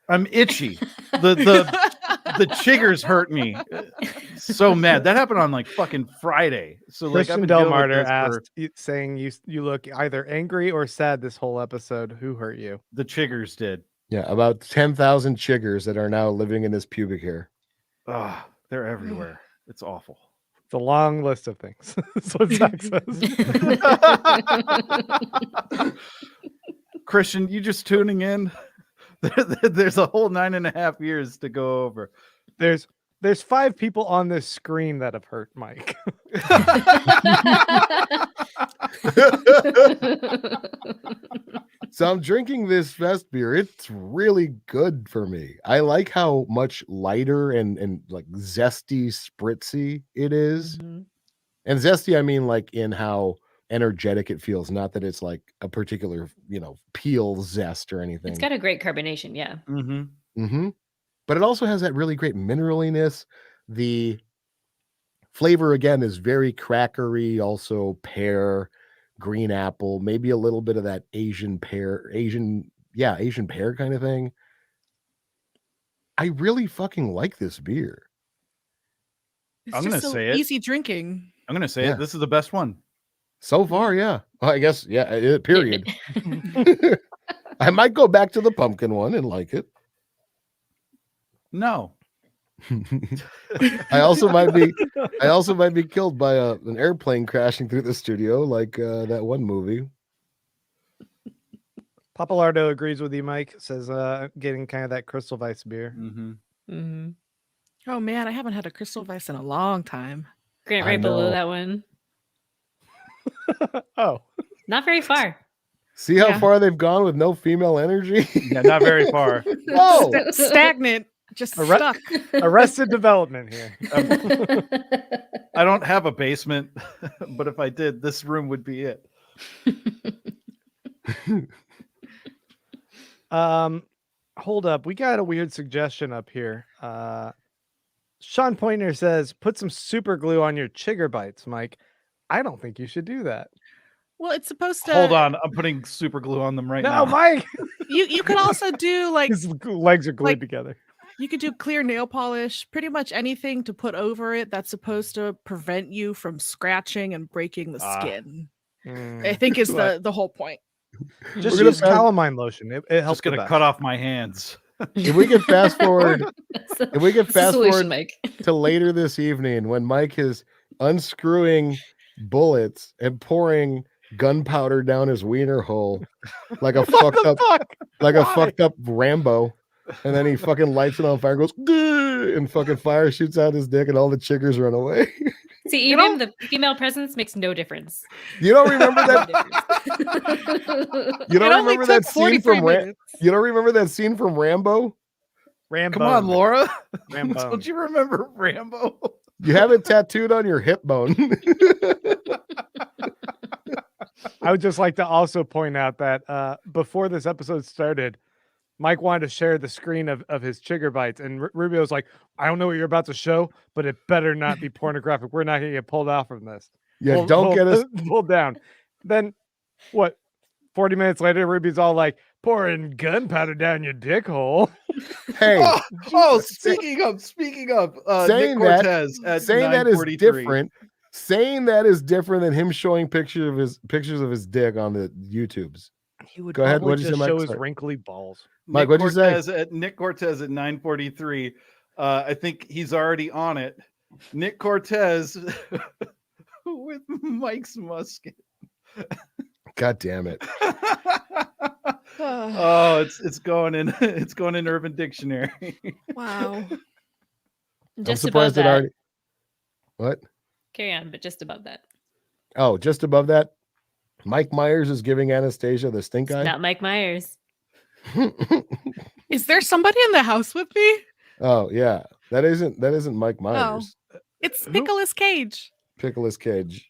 I'm itchy. The chiggers hurt me. So mad. That happened on like fucking Friday. So like I've Christian been dealing with Delmarter this for asked, saying you look either angry or sad this whole episode. Who hurt you? the chiggers did. Yeah, about 10,000 chiggers that are now living in his pubic hair. Oh, they're everywhere. It's awful. It's a long list of things. That's what Zach says. Christian, you just tuning in? There's a whole 9.5 years to go over. There's 5 people on this screen that have hurt Mike. So I'm drinking this fest beer. It's really good for me. I like how much lighter and like zesty, spritzy it is. Mhm. And zesty, I mean like in how energetic it feels, not that it's like a particular, peel zest or anything. It's got a great carbonation, yeah. Mm-hmm. But it also has that really great mineraliness. The flavor again is very crackery, also pear, green apple, maybe a little bit of that Asian pear kind of thing. I really fucking like this beer. It's I'm just gonna so say it. easy drinking. I'm gonna say Yeah. it. This is the best one. So far, yeah. Well, I guess, period. I might go back to the pumpkin one and like it. No. I also might be killed by an airplane crashing through the studio, like that one movie. Papalardo agrees with you, Mike. Says getting kind of that Crystal Weiss beer. Mm-hmm. Mhm. Oh man, I haven't had a Crystal Weiss in a long time. Grant, I right below know. that one. Oh, Not very far. See how Yeah. far they've gone with no female energy? Yeah, not very far. Whoa! Stagnant, just stuck. Arrested Development here. I don't have a basement, but if I did, this room would be it. Hold up. We got a weird suggestion up here. Sean Pointer says, put some super glue on your chigger bites, Mike. I don't think you should do that. Well, it's supposed to. Hold on, I'm putting super glue on them right now. No, Mike. You could also do like His legs are glued like- together. you could do clear nail polish, pretty much anything to put over it that's supposed to prevent you from scratching and breaking the skin. I think is the whole point. Just We're gonna use pass- calamine lotion. It helps. Just gonna the best. cut off my hands. If we could fast forward, That's the- if we could that's the fast solution, forward Mike. to later this evening when Mike is unscrewing bullets and pouring gunpowder down his wiener hole like a What fucked the up fuck? like a Why? fucked up Rambo, and then he fucking lights it on fire and goes "Gah!" and fucking fire shoots out his dick and all the chiggers run away. See, You even the female presence makes no difference. You don't remember No that? difference. You don't It only remember took that scene from 43 minutes. You don't remember that scene from Rambo? Rambo. Come on, Laura. Rambo. Don't you remember Rambo? You have it tattooed on your hip bone. I would just like to also point out that before this episode started, Mike wanted to share the screen of his chigger bites, and Rubio's like, I don't know what you're about to show, but it better not be pornographic. We're not going to get pulled out from this. Yeah, don't get us. pulled down. Then, what? 40 minutes later, Ruby's all like, pouring gunpowder down your dick hole. Hey, Speaking of, Saying Nick that- Cortez at saying that is 9:43. different. Saying that is different than him showing pictures of his dick on the YouTubes. He would Go ahead, probably what'd you say, just Mike? show his Sorry. wrinkly balls. Mike, Nick what'd you say? Cortez Nick Cortez at 9:43. I think he's already on it. Nick Cortez with Mike's musket. God damn it! Oh, it's going in Urban Dictionary. Wow. Just I'm above surprised that. it already. What? Carry on, but just above that. Oh, just above that, Mike Myers is giving Anastasia the stink eye. Not Mike Myers. Is there somebody in the house with me? Oh yeah, that isn't Mike Myers. It's Who? Nicolas Cage. Pickles Cage.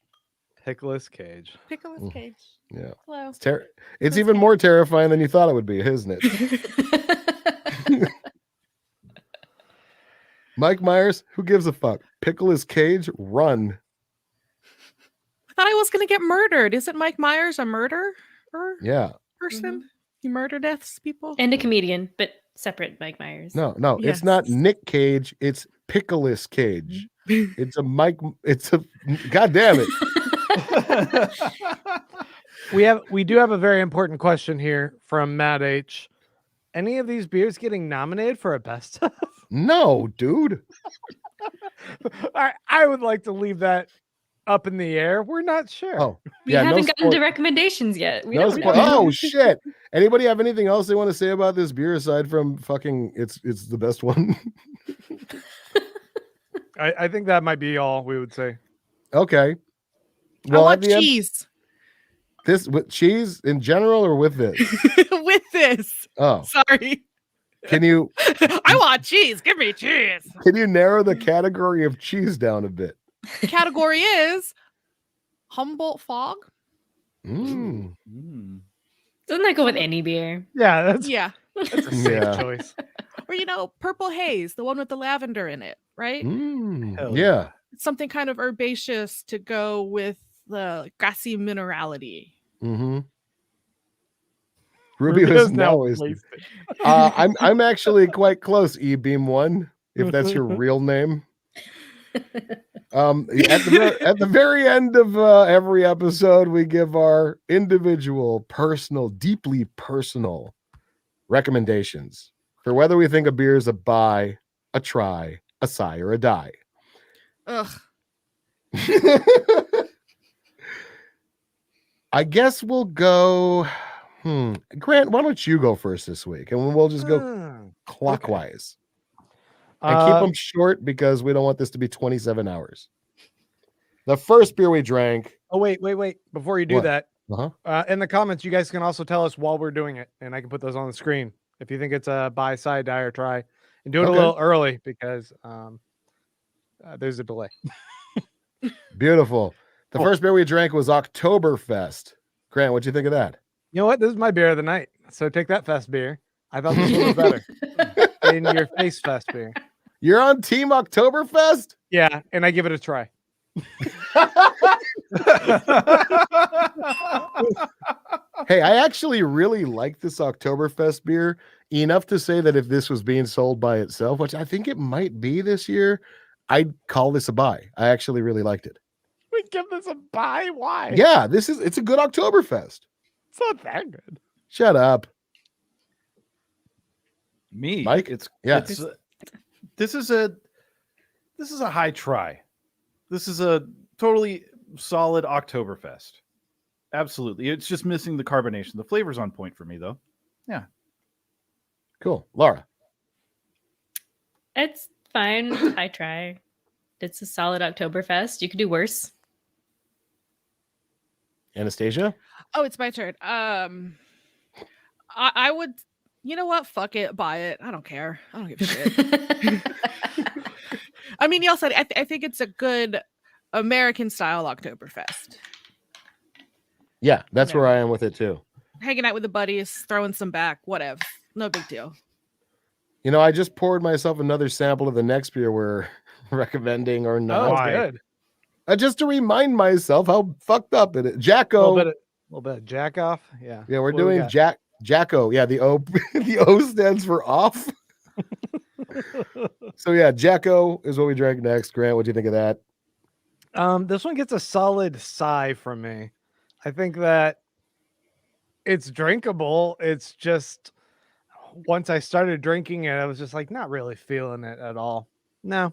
Nicolas Cage. Nicolas Mm. Cage. Yeah. Hello. It's even more terrifying than you thought it would be, isn't it? Mike Myers, who gives a fuck? Pickle his cage, run. I thought I was going to get murdered. Isn't Mike Myers a murderer Yeah. person? He murder deaths people? And a comedian, but separate Mike Myers. No, Yes. it's not Nick Cage, it's Pickle's Cage. It's a God damn it. We do have a very important question here from Matt H. Any of these beers getting nominated for a best of? No, dude. I would like to leave that up in the air. We're not sure. Oh, We yeah, haven't gotten to spoil- recommendations yet. We no don't spoil- know. Oh shit. Anybody have anything else they want to say about this beer aside from fucking it's the best one? I think that might be all we would say. Okay. I want at the end- cheese this with cheese in general or with this? with this. Oh, Sorry. can you I want cheese. Give me cheese. narrow the category of cheese down a bit? Category is Humboldt Fog. Mm. Doesn't that go with any beer? Yeah, that's Yeah. a safe Yeah. choice. Or, Purple Haze, the one with the lavender in it, right? Mm. Hell Yeah. It's something kind of herbaceous to go with the grassy minerality. Mm-hmm. Rubio is now wasted. I'm actually quite close, E-Beam 1, if that's your real name. At the very end of every episode, we give our individual, personal, deeply personal recommendations for whether we think a beer is a buy, a try, a sigh, or a die. Ugh. I guess we'll go. Grant, why don't you go first this week, and we'll just go clockwise. And keep them short because we don't want this to be 27 hours. The first beer we drank. Oh, wait. Before you do What? that, Uh-huh. in the comments, you guys can also tell us while we're doing it, and I can put those on the screen if you think it's a buy, side, die, or try. And do it a Okay. little early because there's a delay. Beautiful. The first beer we drank was Oktoberfest. Grant, what'd you think of that? You know what? This is my beer of the night. So take that fest beer. I thought this one was better. In your face fest beer. You're on Team Oktoberfest? Yeah, and I give it a try. Hey, I actually really like this Oktoberfest beer enough to say that if this was being sold by itself, which I think it might be this year, I'd call this a buy. I actually really liked it. We give this a buy? Why? Yeah, it's a good Oktoberfest. It's not that good. Shut up. Me, Mike? It's Yeah. This is a high try. This is a totally solid Oktoberfest. Absolutely. It's just missing the carbonation. The flavor's on point for me, though. Yeah. Cool. Laura. It's fine. I try. It's a solid Oktoberfest. You could do worse. Anastasia? Oh, it's my turn. I would, you know what? Fuck it. Buy it. I don't care. I don't give a shit. I mean, y'all said I think it's a good American style Oktoberfest. Yeah, that's where I am with it too. Hanging out with the buddies, throwing some back, whatever. No big deal. You know, I just poured myself another sample of the next beer we're recommending or not. Oh, good. Just to remind myself how fucked up it is. A Jacko. little bit of jack off. Yeah. Yeah, we're What do we doing got? Jacko. Yeah, the O the O stands for off. So yeah, Jacko is what we drank next. Grant, what do you think of that? This one gets a solid sigh from me. I think that it's drinkable. It's just once I started drinking it, I was just like not really feeling it at all. No,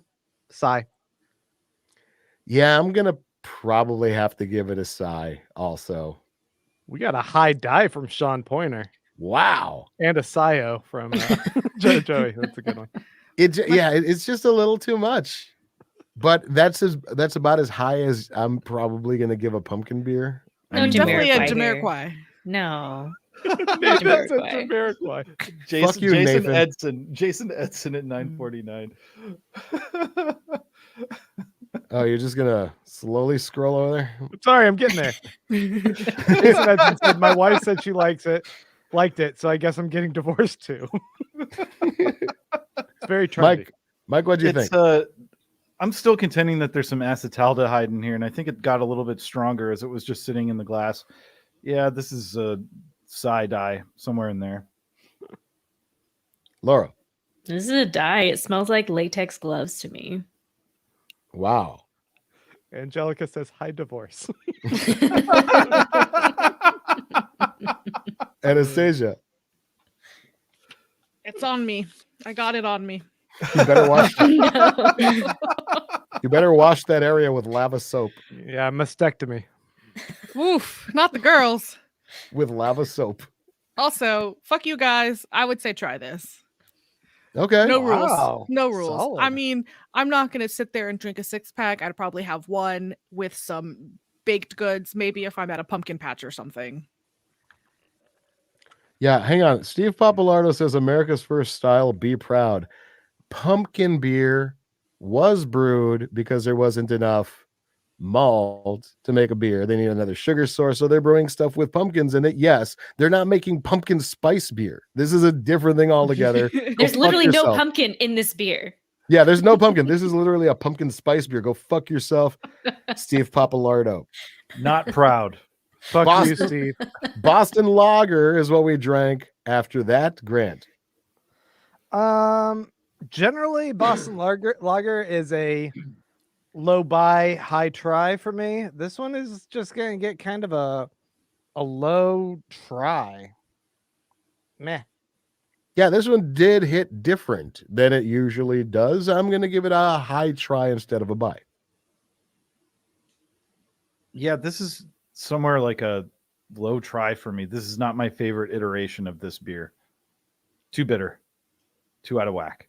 sigh. Yeah, I'm gonna probably have to give it a sigh also. We got a high die from Sean Pointer Wow. and a Sio from Joey. That's a good one. It's just a little too much. But that's about as high as I'm probably gonna give a pumpkin beer. No, Definitely a Jamiroquai Jamiroquai. No. That's a Jamiroquai. Jamiroquai. Fuck you, Nathan. Jason Edson at 949. Oh, you're just gonna slowly scroll over there? Sorry, I'm getting there. Jason Edson said, my wife said she liked it, so I guess I'm getting divorced too. It's very trendy. Mike, what do you think? I'm still contending that there's some acetaldehyde in here, and I think it got a little bit stronger as it was just sitting in the glass. Yeah, this is a side-eye somewhere in there. Laura. This is a dye. It smells like latex gloves to me. Wow. Angelica says, hi, divorce. Anastasia. It's on me. I got it on me. You better wash No. You better wash that area with lava soap. Yeah, mastectomy. Oof, not the girls. With lava soap. Also, fuck you guys. I would say try this. Okay. No Wow. rules. No rules. Solid. I mean, I'm not going to sit there and drink a 6-pack. I'd probably have one with some baked goods, maybe if I'm at a pumpkin patch or something. Yeah, hang on. Steve Papalardo says America's first style, be proud. Pumpkin beer was brewed because there wasn't enough malt to make a beer. They need another sugar source, so they're brewing stuff with pumpkins in it. Yes, they're not making pumpkin spice beer. This is a different thing altogether. There's fuck literally no yourself. pumpkin in this beer. Yeah, there's no pumpkin. This is literally a pumpkin spice beer. Go fuck yourself, Steve Papalardo. Not proud. Fuck you, Boston. Steve. Boston Lager is what we drank after that. Grant. Generally, Boston Lager is a low buy, high try for me. This one is just gonna get kind of a low try. Meh. Yeah, this one did hit different than it usually does. I'm going to give it a high try instead of a buy. Yeah, this is somewhere like a low try for me. This is not my favorite iteration of this beer. Too bitter. Too out of whack.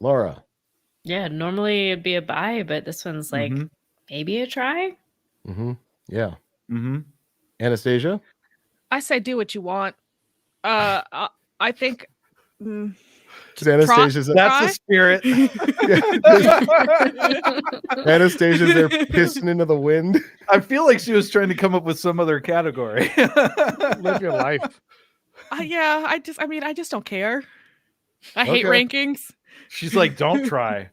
Laura. Yeah, normally it'd be a buy, but this one's like maybe a try. Mm-hmm. Yeah. Mm-hmm. Anastasia? I say do what you want. I think Anastasia's That's the spirit. Anastasia's there pissing into the wind. I feel like she was trying to come up with some other category. Live your life. Yeah, I just don't care. I hate Okay. rankings. She's like, don't try.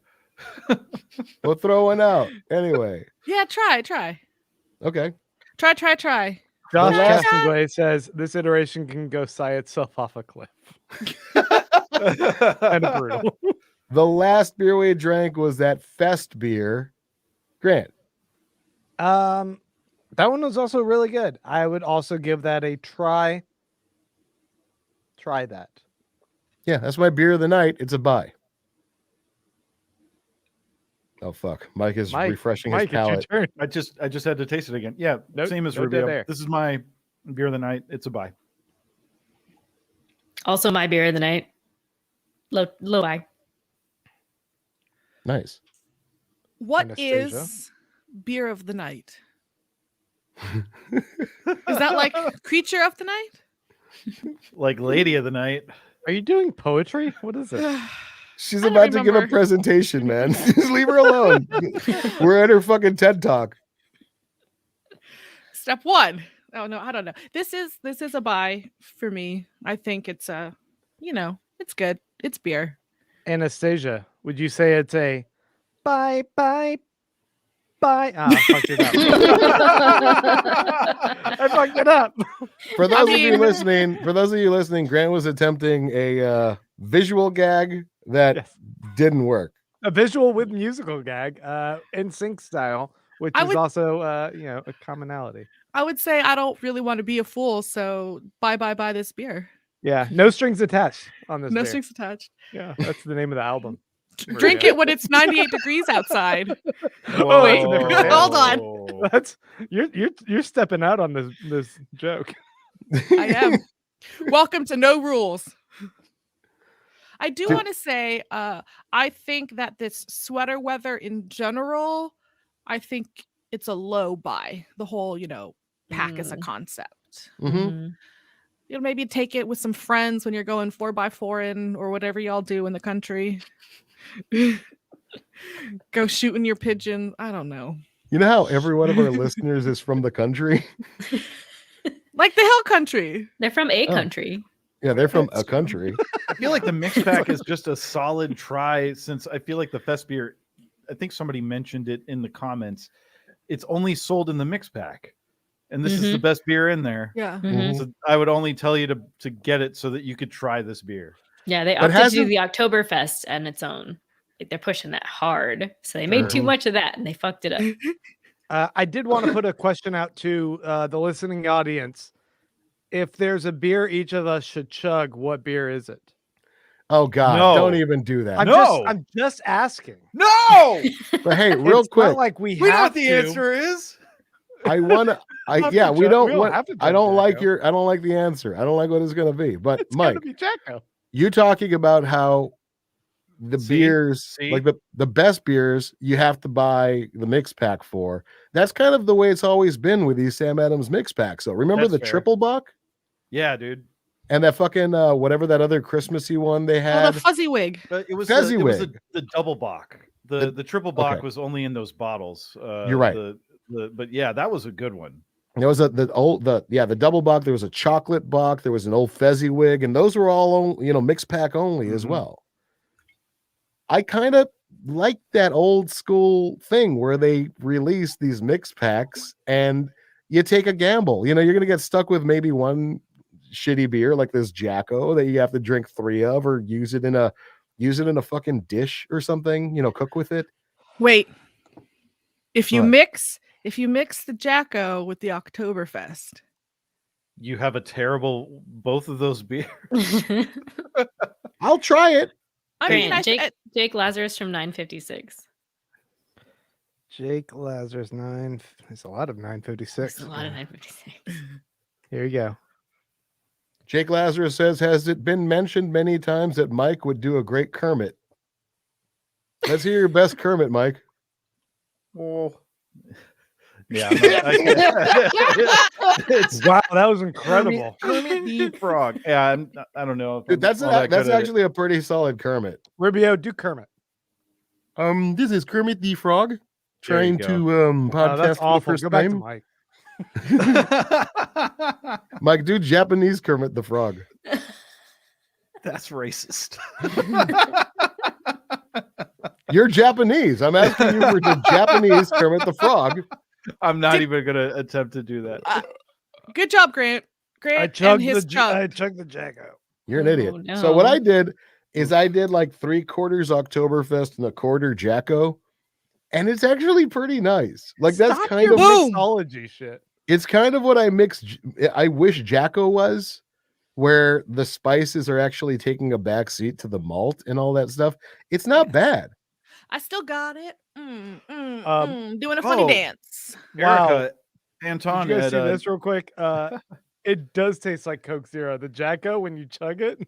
We'll throw one out. Anyway. Yeah, try. Okay. Try. Josh last- Castaway says this iteration can go sigh itself off a cliff. Kind of brutal. The last beer we drank was that Fest beer. Grant. That one was also really good. I would also give that a try. Try that. Yeah, that's my beer of the night. It's a buy. Oh fuck. Mike is refreshing his Mike, it's your palate. turn. I just had to taste it again. Yeah, Nope, same as no dead Rubio. air. This is my beer of the night. It's a buy. Also my beer of the night. Low buy. Nice. What Anastasia? is beer of the night? Is that like creature of the night? Like lady of the night. Are you doing poetry? What is it? She's I don't about to give a remember. presentation, man. Just leave her alone. We're at her fucking TED Talk. Step 1. Oh no, I don't know. This is a buy for me. I think it's it's good. It's beer. Anastasia, would you say it's a bye? Ah, I fucked it up. I fucked it up. For those of you mean- listening, Grant was attempting a visual gag that Yes. didn't work. A visual with musical gag, in sync style, which I is would- also a commonality. I would say I don't really want to be a fool, so buy this beer. Yeah, no strings attached on this. No beer. strings attached. Yeah, that's the name of the album. Drink it when it's 98 degrees outside. Oh, that's a different band. Hold on. Whoa. That's you're stepping out on this joke. I am. Welcome to No Rules. I do Dude. want to say, I think that this sweater weather in general, I think it's a low buy. The whole, pack as a concept. Mhm. Maybe take it with some friends when you're going 4x4 in or whatever y'all do in the country. Go shooting your pigeon. I don't know. You know how every one of our listeners is from the country? Like the hill country. They're from a country. Yeah, they're from That's a country. I feel like the mix pack is just a solid try, since I feel like the Fest beer, I think somebody mentioned it in the comments, it's only sold in the mix pack. And this is the best beer in there. Yeah. So I would only tell you to get it so that you could try this beer. Yeah, they But opted to do the Oktoberfest on its own. Like they're pushing that hard. So they made too much of that and they fucked it up. I did want to put a question out to the listening audience. If there's a beer each of us should chug, what beer is it? Oh God, No. don't even do that. I'm just asking. No! But hey, real It's quick, not like we We know have what the to. answer is. I want to. have Yeah, to we chug- don't. we don't want, have to I chug don't like Jacko. I don't like the answer. I don't like what it's going to be. But It's Mike, gotta be Jacko. you talking about how the See? beers, See? like the best beers, you have to buy the mix pack for. That's kind of the way it's always been with these Sam Adams mix packs. So remember That's the fair. triple buck Yeah, dude. and that fucking whatever that other Christmassy one they Oh, had. the fuzzy wig. But it was Fezziwig. the double bock. The triple bock okay. was only in those bottles. You're right. But yeah, that was a good one. There was the double buck. There was a chocolate buck. There was an old Fezziwig, and those were all mix pack only as well. I kind of like that old school thing where they release these mix packs and you take a gamble. You're going to get stuck with maybe one shitty beer like this Jacko that you have to drink 3 of, or use it in a fucking dish or something. Cook with it. Wait. If you What? mix the Jacko with the Oktoberfest, You have a terrible both of those beers. I'll try it. I mean, Jake Lazarus from 956. Jake Lazarus 9. There's a lot of 956. There's a lot of 956. Here you go. Jake Lazarus says, has it been mentioned many times that Mike would do a great Kermit? Let's hear your best Kermit, Mike. Oh. Yeah. Wow, that was incredible. Kermit the Frog. Yeah, I don't know. Dude, that's actually a pretty solid Kermit. Rubio, do Kermit. This is Kermit the Frog There you trying go. to Oh, podcast that's for awful. the first Go back to time. Mike. Mike, do Japanese Kermit the Frog. That's racist. You're Japanese. I'm asking you for the Japanese Kermit the Frog. I'm not even gonna attempt to do that. good job, Grant. Grant I and chugged his chug. I chugged the Jacko. You're an Oh, idiot. So what no. I did is I did like 3/4 Oktoberfest and a quarter Jacko, and it's actually pretty nice. Like that's Stop kind your of Boom. mixology shit. it's kind of what I wish Jacko was, where the spices are actually taking a back seat to the malt and all that stuff. It's not bad. I still got it. Doing a oh. funny dance. Wow. Erica, Anton, Did you guys had, see this real quick? It does taste like Coke Zero. The Jacko, when you chug it,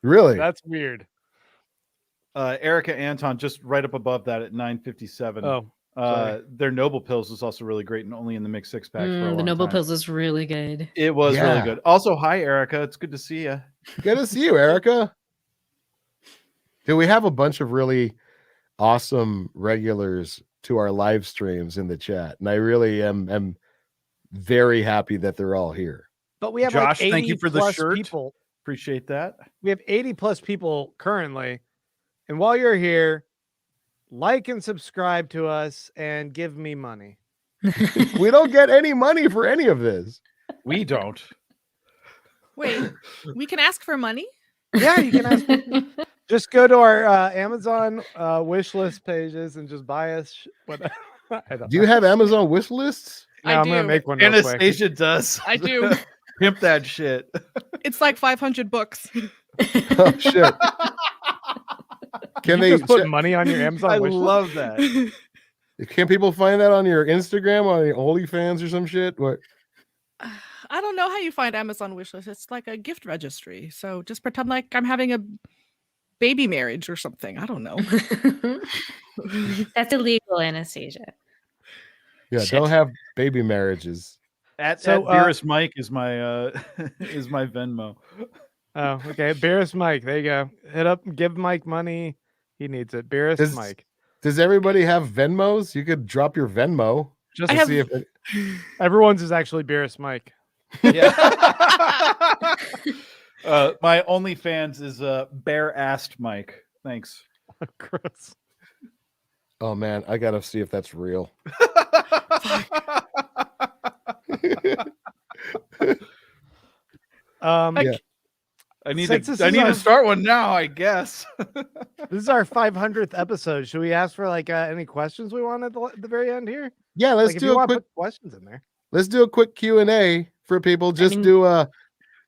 Really? that's weird. Erica Anton just right up above that at 957. Oh, sorry. Their Noble Pills was also really great and only in the mixed 6-pack for a long The Noble time. Pills was really good. It was really Yeah. good. Also, hi Erica, it's good to see you. Good to see you, Erica. Dude, we have a bunch of really awesome regulars to our live streams in the chat, and I really am very happy that they're all here. But we have Josh, like 80 thank you for the plus shirt. people. Appreciate that. We have 80 plus people currently. And while you're here, like and subscribe to us and give me money. We don't get any money for any of this. We don't. Wait, we can ask for money? Yeah, you can ask. Just go to our Amazon wish list pages and just buy us whatever. Do you have Amazon wish lists? No, I I'm gonna do. make one real quick. Anastasia does. I do. Pimp that shit. It's like 500 books. Oh shit! Can You they? just put money on your Amazon I wish list? love that. Can people find that on your Instagram, on your OnlyFans or some shit? What? I don't know how you find Amazon wishlist. It's like a gift registry. So just pretend like I'm having a baby marriage or something. I don't know. That's illegal, Anastasia. Yeah, Shit. don't have baby marriages. At So, Beerists Mike is my is my Venmo. Oh, okay. Beerists Mike. There you go. Hit up, give Mike money. He needs it. Beerists Does- Mike. Does everybody have Venmos? You could drop your Venmo Just to to see if it... everyone's is actually Beerists Mike. Yeah. My OnlyFans is bare-assed Mike. Thanks. Gross. Oh man, I gotta see if that's real. Yeah. I need Since this to is our- start one now, I guess. This is our 500th episode. Should we ask for like any questions we want at the very end here? Yeah, let's Like, if do you a want to quick put questions in there. let's do a quick Q&A for people. Just do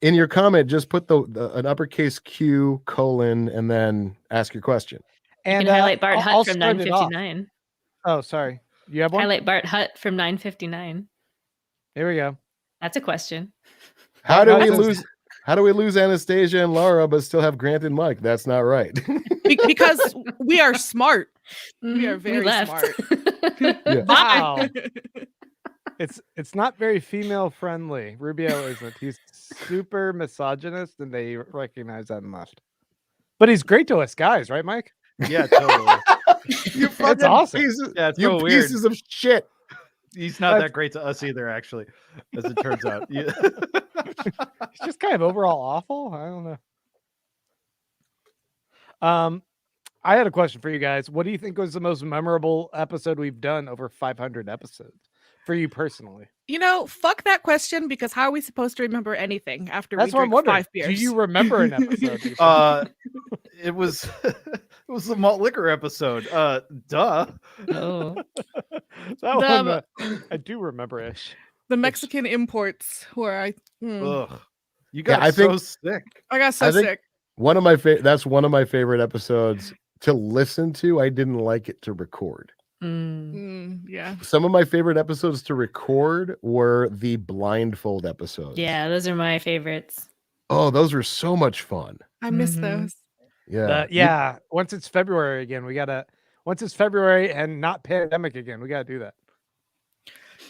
in your comment, just put an uppercase Q : and then ask your question. You And can highlight Bart I'll Hutt from start it off. 959. Oh, sorry. You have one? Highlight Bart Hutt from 959. Here we go. That's a question. How do we Hutton- lose Anastasia and Laura but still have Grant and Mike? That's not right. Because we are smart. We are Mhm, very left. smart. Yeah. Wow. It's not very female friendly. Rubio isn't. He's super misogynist, and they recognize that and left. But he's great to us guys, right, Mike? Yeah, totally. You That's fucking awesome. pieces, Yeah, it's you so weird. pieces of shit. He's not That's- that great to us either, actually, as it turns out. Yeah. He's just kind of overall awful. I don't know. I had a question for you guys. What do you think was the most memorable episode we've done over 500 episodes for you personally? You know, fuck that question, because how are we supposed to remember anything after That's we what I'm drink wondering. 5 beers? Do you remember an episode? you think? It was the malt liquor episode. Duh. Oh, That one, I do remember ish. The Mexican imports where I Ugh. You Yeah, got I think- so sick. I got so I think- sick. That's one of my favorite episodes to listen to. I didn't like it to record. Yeah. Some of my favorite episodes to record were the blindfold episodes. yeah, those are my favorites. Oh, those were so much fun. I miss Mhm. those. Yeah. Once it's February again, once it's February and not pandemic again, we gotta do that.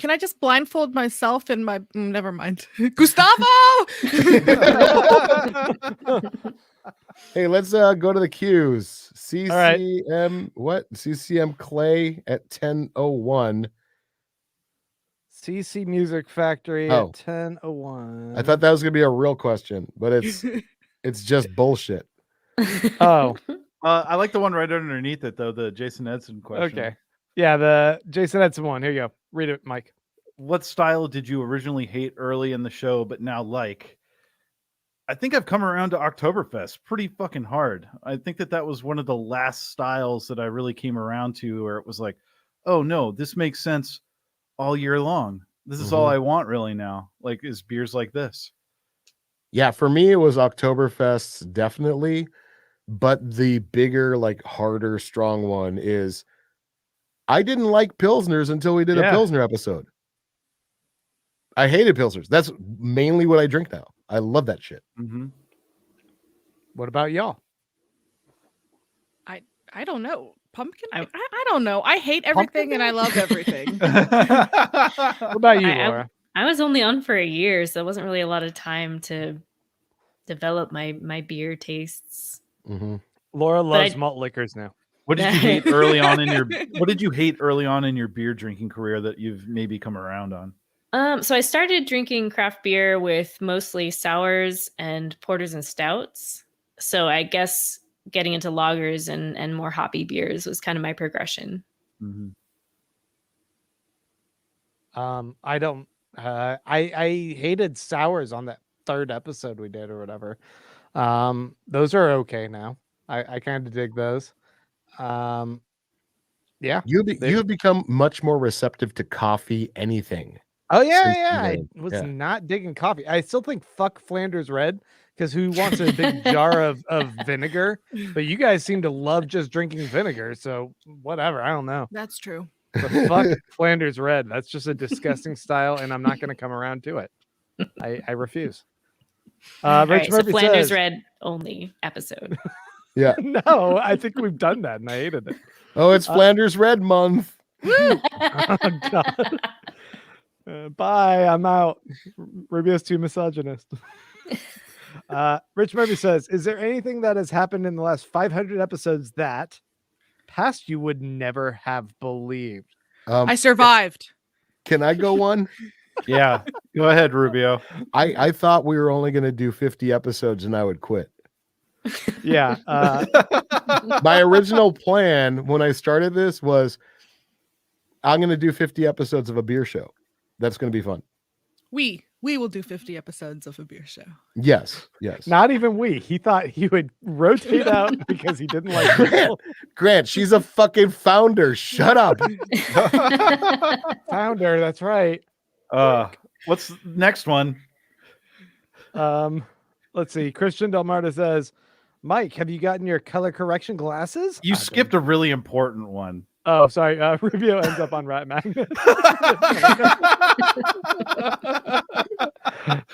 Can I just blindfold myself in my never mind. Gustavo! Hey, let's go to the cues. right. CCM Clay at 10:01. CC Music Factory Oh. at 10:01. I thought that was gonna be a real question, but it's just bullshit. Oh, I like the one right underneath it, though, the Jason Edson question. okay. Yeah, the Jason Edson one. Here you go. Read it, Mike. What style did you originally hate early in the show, but now like? I think I've come around to Oktoberfest pretty fucking hard. I think that was one of the last styles that I really came around to, where it was like, oh no, this makes sense all year long. This is all I want really now. Like, is beers like this. Yeah, for me it was Oktoberfest definitely, but the bigger, like harder, strong one is I didn't like Pilsners until we did a Yeah. Pilsner episode. I hated Pilsners. That's mainly what I drink now. I love that shit. Mm-hmm. What about y'all? I don't know. Pumpkin? I- I don't know. I hate everything and I love everything. What about you, I- Laura? I was only on for a year, so it wasn't really a lot of time to develop my beer tastes. Mm-hmm. Laura loves I- malt liquors now. What did you hate early on in your What did you hate early on in your beer drinking career that you've maybe come around on? So I started drinking craft beer with mostly sours and porters and stouts. So I guess getting into lagers and more hoppy beers was kind of my progression. Mm-hmm. I don't. I hated sours on that third episode we did or whatever. Those are okay now. I kind of dig those. Yeah. You have become much more receptive to coffee, anything. Oh yeah, Since yeah. I then, was yeah. not digging coffee. I still think fuck Flanders Red, because who wants a big jar of vinegar? But you guys seem to love just drinking vinegar, so whatever. I don't know. That's true. But fuck Flanders Red. That's just a disgusting style, and I'm not going to come around to it. I refuse. All Rich right, so Murphy Flanders says, Red only episode. Yeah. no, I think we've done that, and I hated it. Oh, it's Flanders Red month. Oh, God. Bye. I'm out. Rubio's too misogynist. Rich Murphy says, is there anything that has happened in the last 500 episodes that past you would never have believed. I survived. Can I go one? Yeah, go ahead, Rubio. I thought we were only going to do 50 episodes and I would quit. Yeah. My original plan when I started this was I'm going to do 50 episodes of a beer show. That's going to be fun. We will do 50 episodes of a beer show. Yes. Not even we. He thought he would rotate out because he didn't like people. Grant, she's a fucking founder. Shut up. Founder, that's right. What's the next one? Let's see. Christian Del Marta says, Mike, have you gotten your color correction glasses? You skipped a really important one. Oh, sorry. Rubio ends up on Rat Magnet.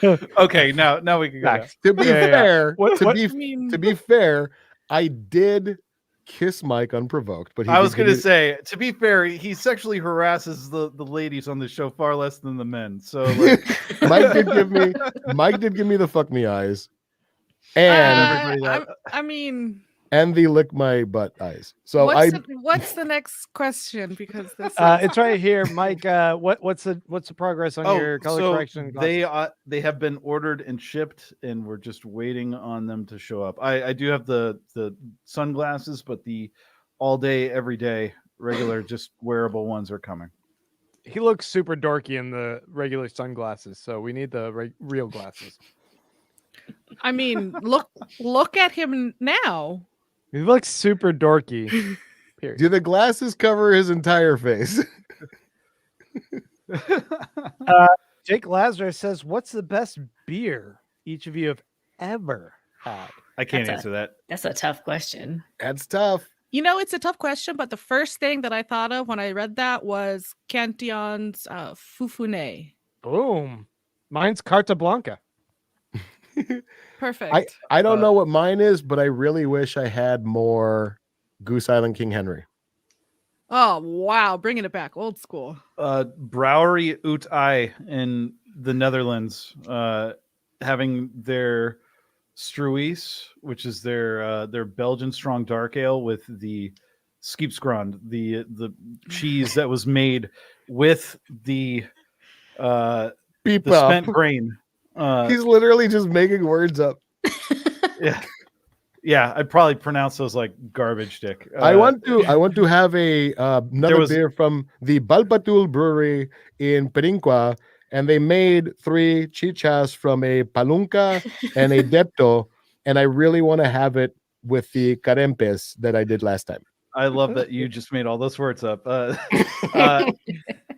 Okay, now we can go. Next. To be fair, What- to be fair, I did kiss Mike unprovoked, but I was going to say, to be fair, he sexually harasses the ladies on the show far less than the men. So like, Mike did give me the fuck me eyes, and everybody and the lick my butt eyes. So what's the next question? Because this it's right here, Mike. What's the progress on your color correction glasses? they have been ordered and shipped, and we're just waiting on them to show up. I do have the sunglasses, but the all day, every day, regular, just wearable ones are coming. He looks super dorky in the regular sunglasses, so we need the real glasses. I mean, look at him now. He looks super dorky. Period. do the glasses cover his entire face? Jake Lazarus says, "What's the best beer each of you have ever had?" I can't answer that. That's a tough question. That's tough. You know, it's a tough question, but the first thing that I thought of when I read that was Cantillon's Fufune. Boom. Mine's Carta Blanca. Perfect. I don't know what mine is, but I really wish I had more Goose Island King Henry. Oh wow, bringing it back, old school. Brouwery Ut I in the Netherlands, having their Struis, which is their Belgian strong dark ale with the Skeepsgrond, the cheese that was made with the Beep spent grain. He's literally just making words up. Yeah, I'd probably pronounce those like garbage, Dick. I want to have another beer from the Balpatul Brewery in Perinqua, and they made 3 chichas from a Palunca and a Depto, and I really want to have it with the Carempes that I did last time. I love that you just made all those words up.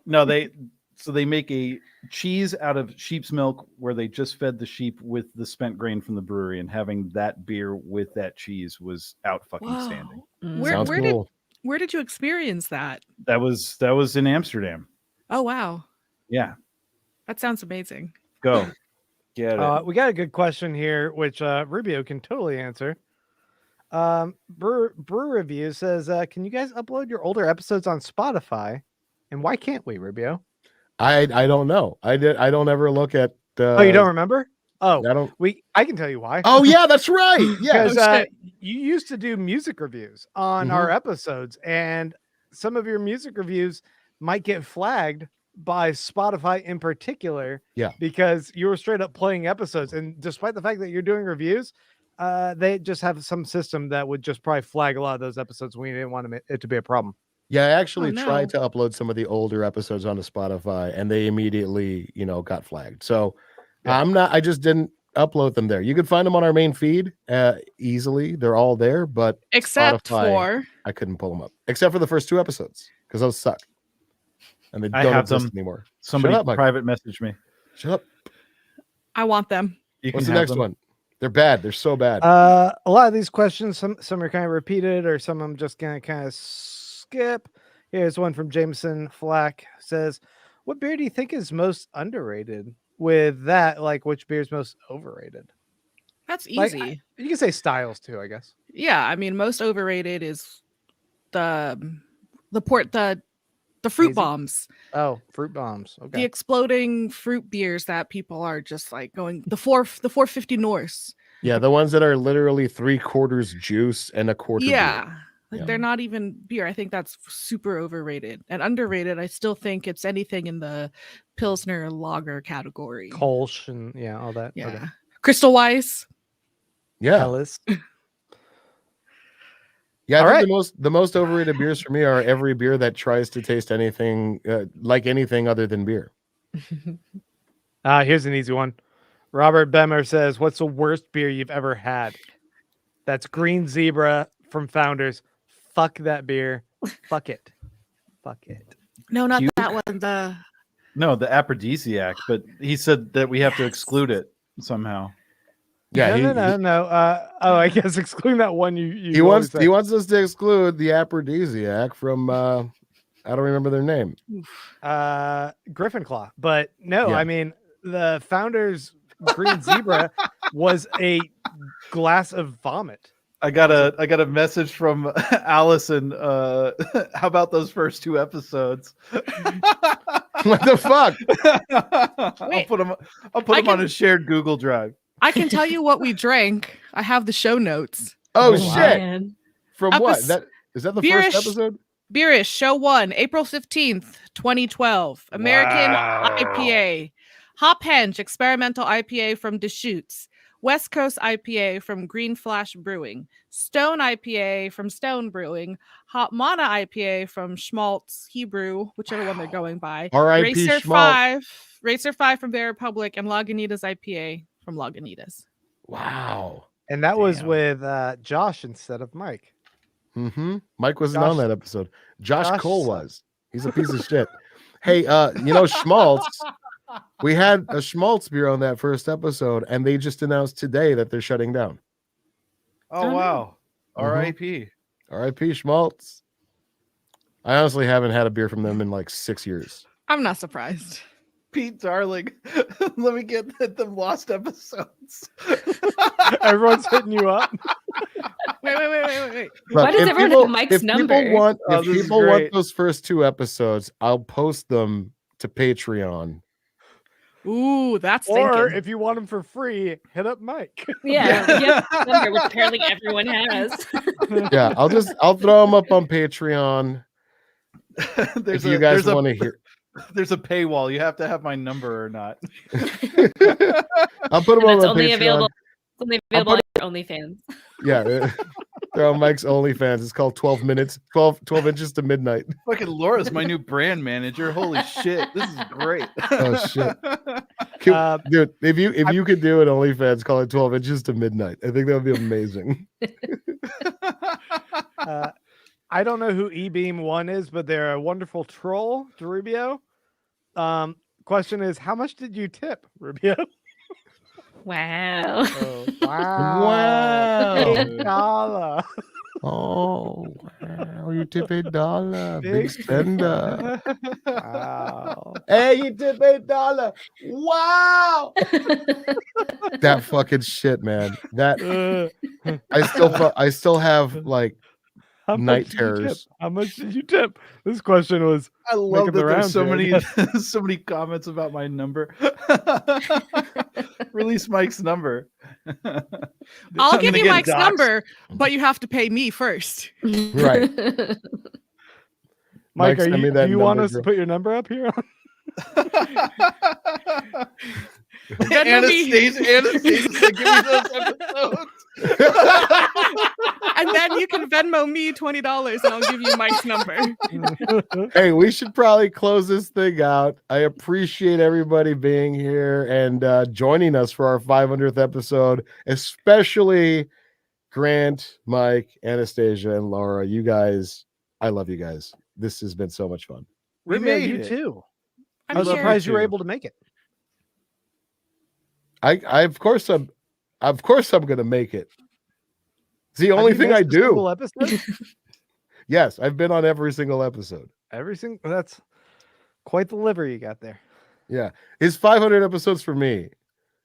No, they make a cheese out of sheep's milk where they just fed the sheep with the spent grain from the brewery, and having that beer with that cheese was out fucking standing. Sounds cool. Where did you experience that? That was in Amsterdam. Oh wow. Yeah. That sounds amazing. Go. Get it. We got a good question here, which Rubio can totally answer. Brew Review says, can you guys upload your older episodes on Spotify? And why can't we, Rubio? I don't know. I don't ever look at. Oh, you don't remember? Oh, I don't. I can tell you why. Oh yeah, that's right. Yeah, because you used to do music reviews on our episodes, and some of your music reviews might get flagged by Spotify in particular. Yeah, because you were straight up playing episodes, and despite the fact that you're doing reviews, they just have some system that would just probably flag a lot of those episodes when you didn't want it to be a problem. Yeah, I actually tried to upload some of the older episodes onto Spotify, and they immediately, got flagged. So I just didn't upload them there. You could find them on our main feed easily. They're all there, but except Spotify, I couldn't pull them up, except for the first 2 episodes because those suck, and they don't exist anymore. Somebody private message me. Shut up. I want them. What's the next one? They're bad. They're so bad. A lot of these questions, some are kind of repeated, or some I'm just gonna kind of skip. Here's one from Jameson Flack. Says, what beer do you think is most underrated? With that, like, which beer is most overrated? That's easy. Like, you can say styles too, I guess. Yeah, I mean, most overrated is the fruit bombs. Oh, fruit bombs. Okay. The exploding fruit beers that people are just like going the 450 Norse. Yeah, the ones that are literally 3/4 juice and 1/4 beer. Like Yeah. they're not even beer. I think that's super overrated and underrated. I still think it's anything in the Pilsner lager category. Kolsch and all that. Yeah. Okay. Crystal Weiss. Yeah. Helles. Yeah, I All think right. the most overrated beers for me are every beer that tries to taste anything like anything other than beer. Here's an easy one. Robert Bemer says, "What's the worst beer you've ever had?" That's Green Zebra from Founders. Fuck that beer. Fuck it. Fuck it. No, not Puke? that one. No, the aphrodisiac, but he said that we have to Yes. exclude it somehow. Yeah, No. I guess excluding that one. he wants us to exclude the aphrodisiac from I don't remember their name. Griffin Claw, but no, Yeah. I mean the Founders Green Zebra was a glass of vomit. I got a message from Allison. How about those first 2 episodes? What the fuck? I'll put them on a shared Google Drive. I can tell you what we drank. I have the show notes. Oh Oh, shit! Man. From what? Epis- That is that the Beerish- first episode? Beerish Show 1, April 15th, 2012. American Wow. IPA. Hop Henge Experimental IPA from Deschutes. West Coast IPA from Green Flash Brewing. Stone IPA from Stone Brewing. Hop Mana IPA from Schmaltz Hebrew, whichever one they're going by. R.I.P. Racer Schmaltz. 5 from Bear Republic, and Lagunitas IPA from Lagunitas. Wow. And that was Damn. with Josh instead of Mike. Mm-hmm. Mike wasn't on Josh- that episode. Josh Josh Cole sucked. was. He's a piece of shit. Hey, Schmaltz. We had a Schmaltz beer on that first episode, and they just announced today that they're shutting down. Oh wow. Mhm. R.I.P. R.I.P. Schmaltz. I honestly haven't had a beer from them in like 6 years. I'm not surprised. Pete Darling. Let me get them lost episodes. Everyone's hitting you up. Wait. Why does if everyone have Mike's if number? People want, Oh, if this is people want great. those first 2 episodes, I'll post them to Patreon. Ooh, that's Or thinking. if you want them for free, hit up Mike. Yeah, you have a number, which apparently everyone has. Yeah, I'll throw them up on Patreon There's if you guys want to hear. There's a paywall. You have to have my number or not. I'll put them And on it's my only Patreon. available. It's only available put on your OnlyFans. Yeah, they're on Mike's OnlyFans. It's called 12 minutes, 12 inches to midnight. Fucking Laura's my new brand manager. Holy shit. This is great. Oh shit. Uh, Dude, if you could do an OnlyFans, call it 12 inches to midnight. I think that would be amazing. I don't know who eBeam 1 is, but they're a wonderful troll to Rubio. Question is, how much did you tip, Rubio? Wow. Oh, wow. Wow. $8. Oh, wow. You tip $8. Big Big spender. Wow. Hey, you tip $8. Wow. That fucking shit, man. That I still have like How night much did you tip? terrors. How much did you tip? This question was I love Making the that there's so rounds many so many comments about my number. Release Mike's number. I'll I'm give gonna you get Mike's doxxed. number, but you have to pay me first. Right. Mike. send me Do that you want number, us to girl. put your number up here? Anastasia's like, give me those episodes. And then you can Venmo me $20 and I'll give you Mike's number. Hey, we should probably close this thing out. I appreciate everybody being here and joining us for our 500th episode, especially Grant, Mike, Anastasia, and Laura. You guys, I love you guys. This has been so much fun. We Rubio, made you it. too. I'm I was here. surprised you were too. able to make it. I of course I'm gonna make it. It's the Have only you thing I missed a single do. episode? Yes, I've been on every single episode. Every single. That's quite the liver you got there. Yeah, it's 500 episodes for me.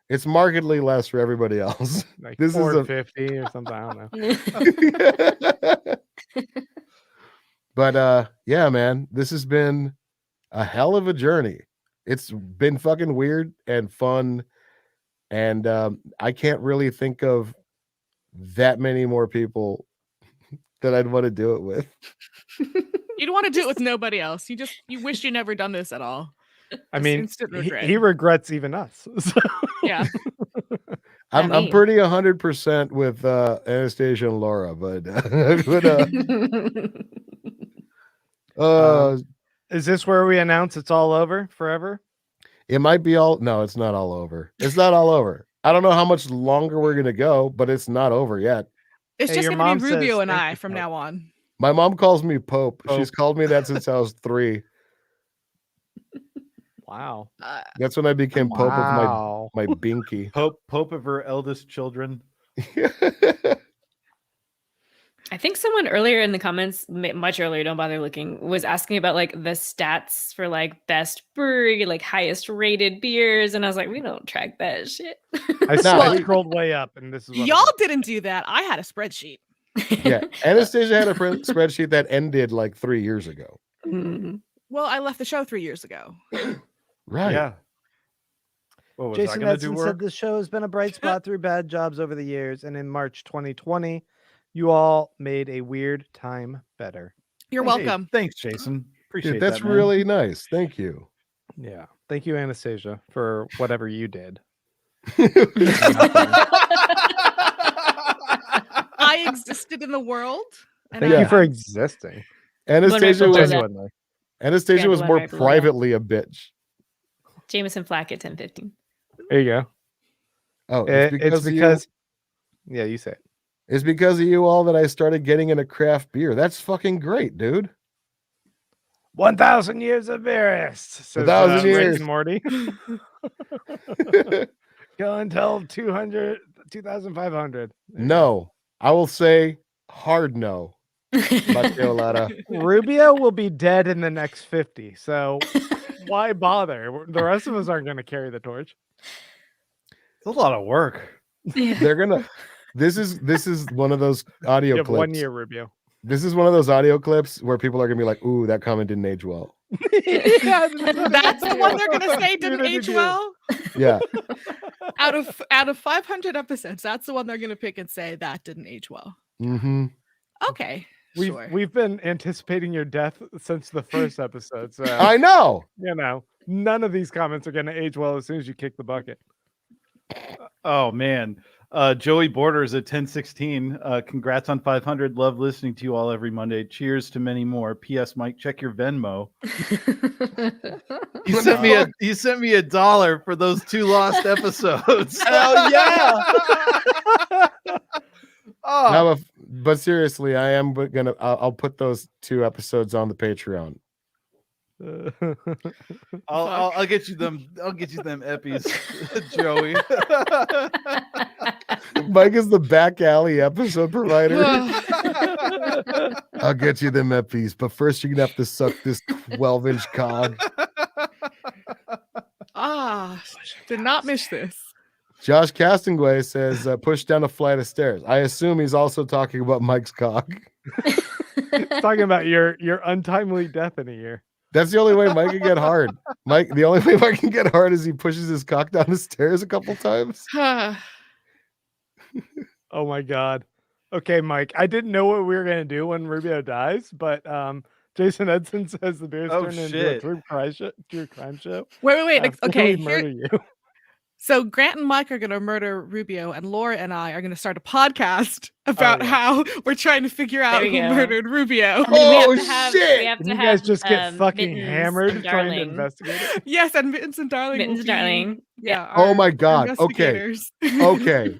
It's markedly less for everybody else. Like This is a- 450 or something. I don't know. But yeah, man, this has been a hell of a journey. It's been fucking weird and fun, and I can't really think of that many more people that I'd want to do it with. You'd want to do it with nobody else. You wish you never done this at all. I Just mean, instant regret. he regrets even us. So. Yeah. I'm pretty 100% with Anastasia and Laura, but is this where we announce it's all over forever? it might be all. No, it's not all over. It's not all over. I don't know how much longer we're gonna go, but it's not over yet. It's Hey, just your going to mom be says Rubio and thank I you, from Pope. now on. My mom calls me Pope. Pope. She's called me that since I was 3. Wow. That's when I became Pope of Wow. my binky. Pope of her eldest children. I think someone earlier in the comments, much earlier, don't bother looking, was asking about like the stats for like best brewery, like highest rated beers, and I was like, we don't track that shit. I No, scrolled way up, and this is what Y'all didn't do that. I had a spreadsheet. Yeah, Anastasia had a spreadsheet that ended like 3 years ago. Well, I left the show 3 years ago. Right. Yeah. What was I Jason gonna do Edson work? said the show has been a bright spot through bad jobs over the years, and in March 2020, you all made a weird time better. You're Hey, welcome. thanks, Jason. Appreciate Dude, that's that, man. really nice. Thank you. Yeah. Thank you, Anastasia, for whatever you did. I existed in the world. And Thank Yeah. you for existing. Anastasia below was that. Genuinely. Anastasia was one more right below that. privately a bitch. Jameson Flack at 10:15. There you go. Oh, It's because because, yeah, you say it. it's because of you all that I started getting into craft beer. That's fucking great, dude. 1,000 years of Beerists. Says, 1,000 Rick years. and Morty. Go until 2,500. No, I will say hard no. Maciolata. Rubio will be dead in the next 50. So why bother? The rest of us aren't going to carry the torch. It's a lot of work. They're gonna. This is one of those audio You have clips. 1 year, Rubio. This is one of those audio clips where people are gonna be like, "Ooh, that comment didn't age well." Yeah, That's the one they're gonna say didn't age well. Yeah, Out of 500 episodes, that's the one they're gonna pick and say that didn't age well. mm-hmm. Okay, We've sure. we've been anticipating your death since the first episode. So I know. none of these comments are going to age well as soon as you kick the bucket. Oh man. Joey Borders at 1016. Congrats on 500. Love listening to you all every Monday. Cheers to many more. P.S. Mike, check your Venmo. He sent me $1 for those 2 lost episodes. Hell yeah! Oh, No, but seriously, I am gonna. I'll put those 2 episodes on the Patreon. I'll get you them. I'll get you them eppies, Joey. Mike is the back alley episode provider. I'll get you them eppies, but first you're gonna have to suck this 12-inch cog. Did not miss this. Josh Castonguay says, push down a flight of stairs. I assume he's also talking about Mike's cock. Talking about your untimely death in a year. That's the only way Mike can get hard. Mike, the only way Mike can get hard is he pushes his cock down the stairs a couple times. Oh my god. Okay, Mike. I didn't know what we were gonna do when Rubio dies, but Jason Edson says the beer's turned into a true crime show. Wait. After Okay, we murder you. so Grant and Mike are going to murder Rubio, and Laura and I are going to start a podcast about how we're trying to figure out There who you go. murdered Rubio. And then we Oh, have to have, shit! We have Can to you have, guys just get fucking Mittens hammered and trying to Darling. investigate it? Yes, and Mittens and Darling. Mittens will and be- Darling. Yeah. Oh our my God, okay. investigators. Okay.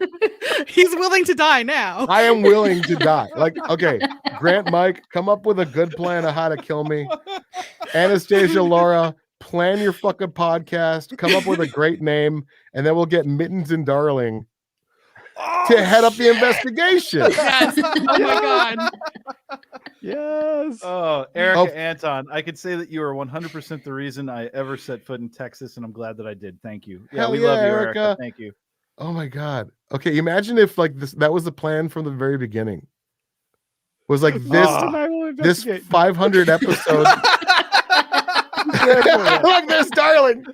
He's willing to die now. I am willing to die. Like, okay, Grant, Mike, come up with a good plan of how to kill me. Anastasia, Laura, plan your fucking podcast. Come up with a great name, and then we'll get Mittens and Darling to head up the investigation. Yes. Oh my God. Yes. Oh, Erica Anton, I could say that you are 100% the reason I ever set foot in Texas, and I'm glad that I did. Thank you. Yeah, Hell we yeah, love you, Erica. Thank you. Oh my God. Okay, imagine if like that was the plan from the very beginning. Was like this And I will this investigate. 500 episodes. Look, there's Darling.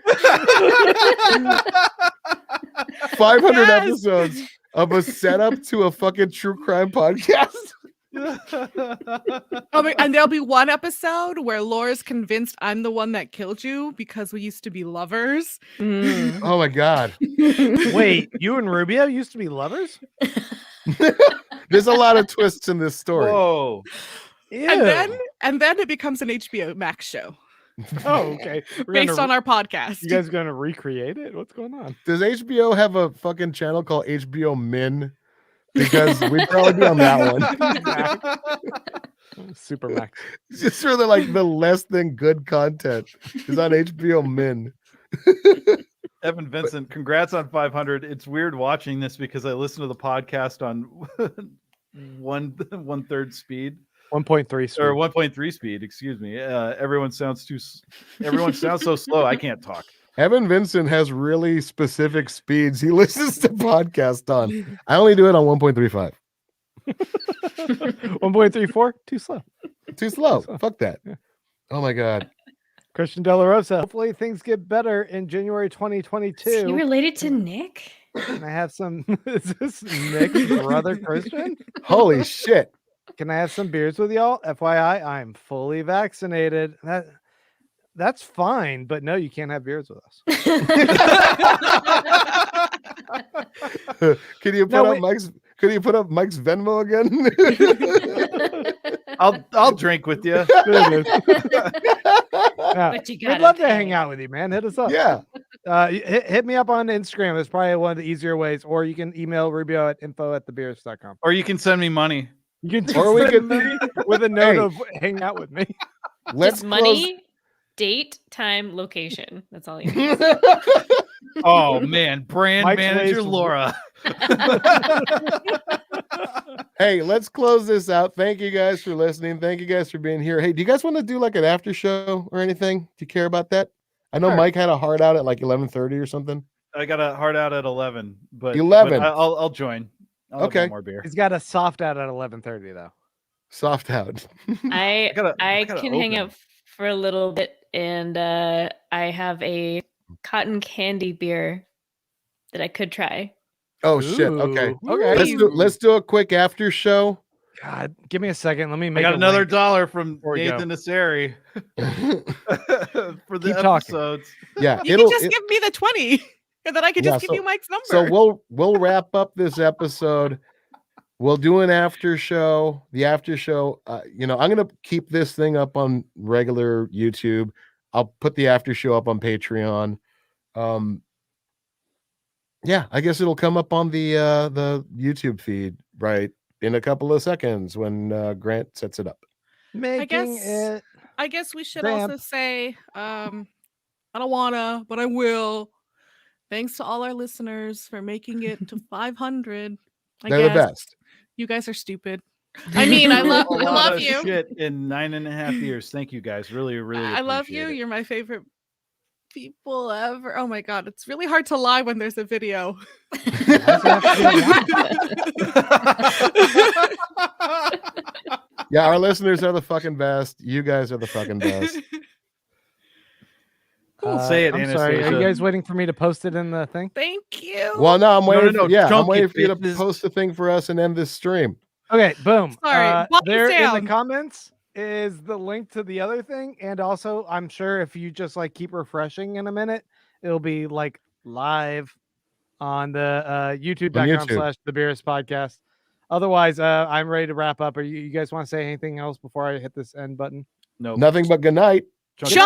500 Yes. episodes of a setup to a fucking true crime podcast. And there'll be one episode where Laura's convinced I'm the one that killed you because we used to be lovers. Mm. Oh my God. Wait, you and Rubio used to be lovers? There's a lot of twists in this story. Whoa. Ew. And then it becomes an HBO Max show Oh, okay. based on our podcast. You guys gonna recreate it? What's going on? Does HBO have a fucking channel called HBO Min? Because we'd probably be on that one. Super Max. Just for the less than good content is on HBO Min. Evan Vincent, congrats on 500. It's weird watching this because I listen to the podcast on 1/3 speed 1.3 speed. or 1.3 speed. Excuse me. Everyone sounds so slow. I can't talk. Evan Vincent has really specific speeds he listens to podcasts on. I only do it on 1.35. 1.34? Too slow. Too slow. Fuck that. Oh my God. Christian De La Rosa. Hopefully things get better in January 2022. Is he related to Nick? Can I have some? Is this Nick's brother Christian? Holy shit. Can I have some beers with y'all? FYI, I'm fully vaccinated. That's fine, but no, you can't have beers with us. Can you put up Mike's Venmo again? I'll drink with you. But you We'd gotta love to pay. hang out with you, man. Hit us up. Yeah. Hit me up on Instagram. That's probably one of the easier ways. Or you can email Rubio at info@thebeerists.com. Or you can send me money. You can Or we send could- me with a note Hey. of hang out with me. Let's Just money, date, time, location. That's all you need. Oh man, brand Mike's manager ways- Laura. Hey, let's close this out. Thank you guys for listening. Thank you guys for being here. Hey, do you guys want to do like an after show or anything? Do you care about that? I know Sure. Mike had a hard out at like 11:30 or something. I got a hard out at 11, but 11. I'll join. I'll have Okay. one more beer. He's got a soft out at 11:30 though. Soft out. I I can hang open. out for a little bit, and I have a cotton candy beer that I could try. Oh shit. Okay. Ooh, okay. Let's do a quick after show. God, give me a second. Let me I make got a another link. $1 from Before we go. Nathan Nasseri for the Keep talking. episodes. Yeah, You can just give me the 20, and then I can Yeah, just give so- you Mike's number. So we'll wrap up this episode. We'll do an after show. The after show, I'm gonna keep this thing up on regular YouTube. I'll put the after show up on Patreon. Yeah, I guess it'll come up on the YouTube feed right in a couple of seconds when Grant sets it up. Making guess- it. I guess we should Vamp. also say, I don't wanna, but I will. Thanks to all our listeners for making it to 500. I They're the guess best. you guys are stupid. I mean, I A love lot of you. shit in 9.5 years. Thank you guys. Really I love appreciate you. it. You're my favorite people ever. Oh my god, it's really hard to lie when there's a video. Yeah, our listeners are the fucking best. You guys are the fucking best. Say it, I'm sorry. Are you Anastasia. guys waiting for me to post it in the thing? Thank you. Well, no, I'm waiting. no, I'm chunky waiting for you to bitches. post the thing for us and end this stream. Okay, boom. Sorry, bottoms there in down. the comments is the link to the other thing, and also I'm sure if you just like keep refreshing in a minute, it'll be like live on the youtube.com/the Beerists podcast. Otherwise, I'm ready to wrap up. Are you guys want to say anything else before I hit this end button? No. Nothing but good night. Chunky Shut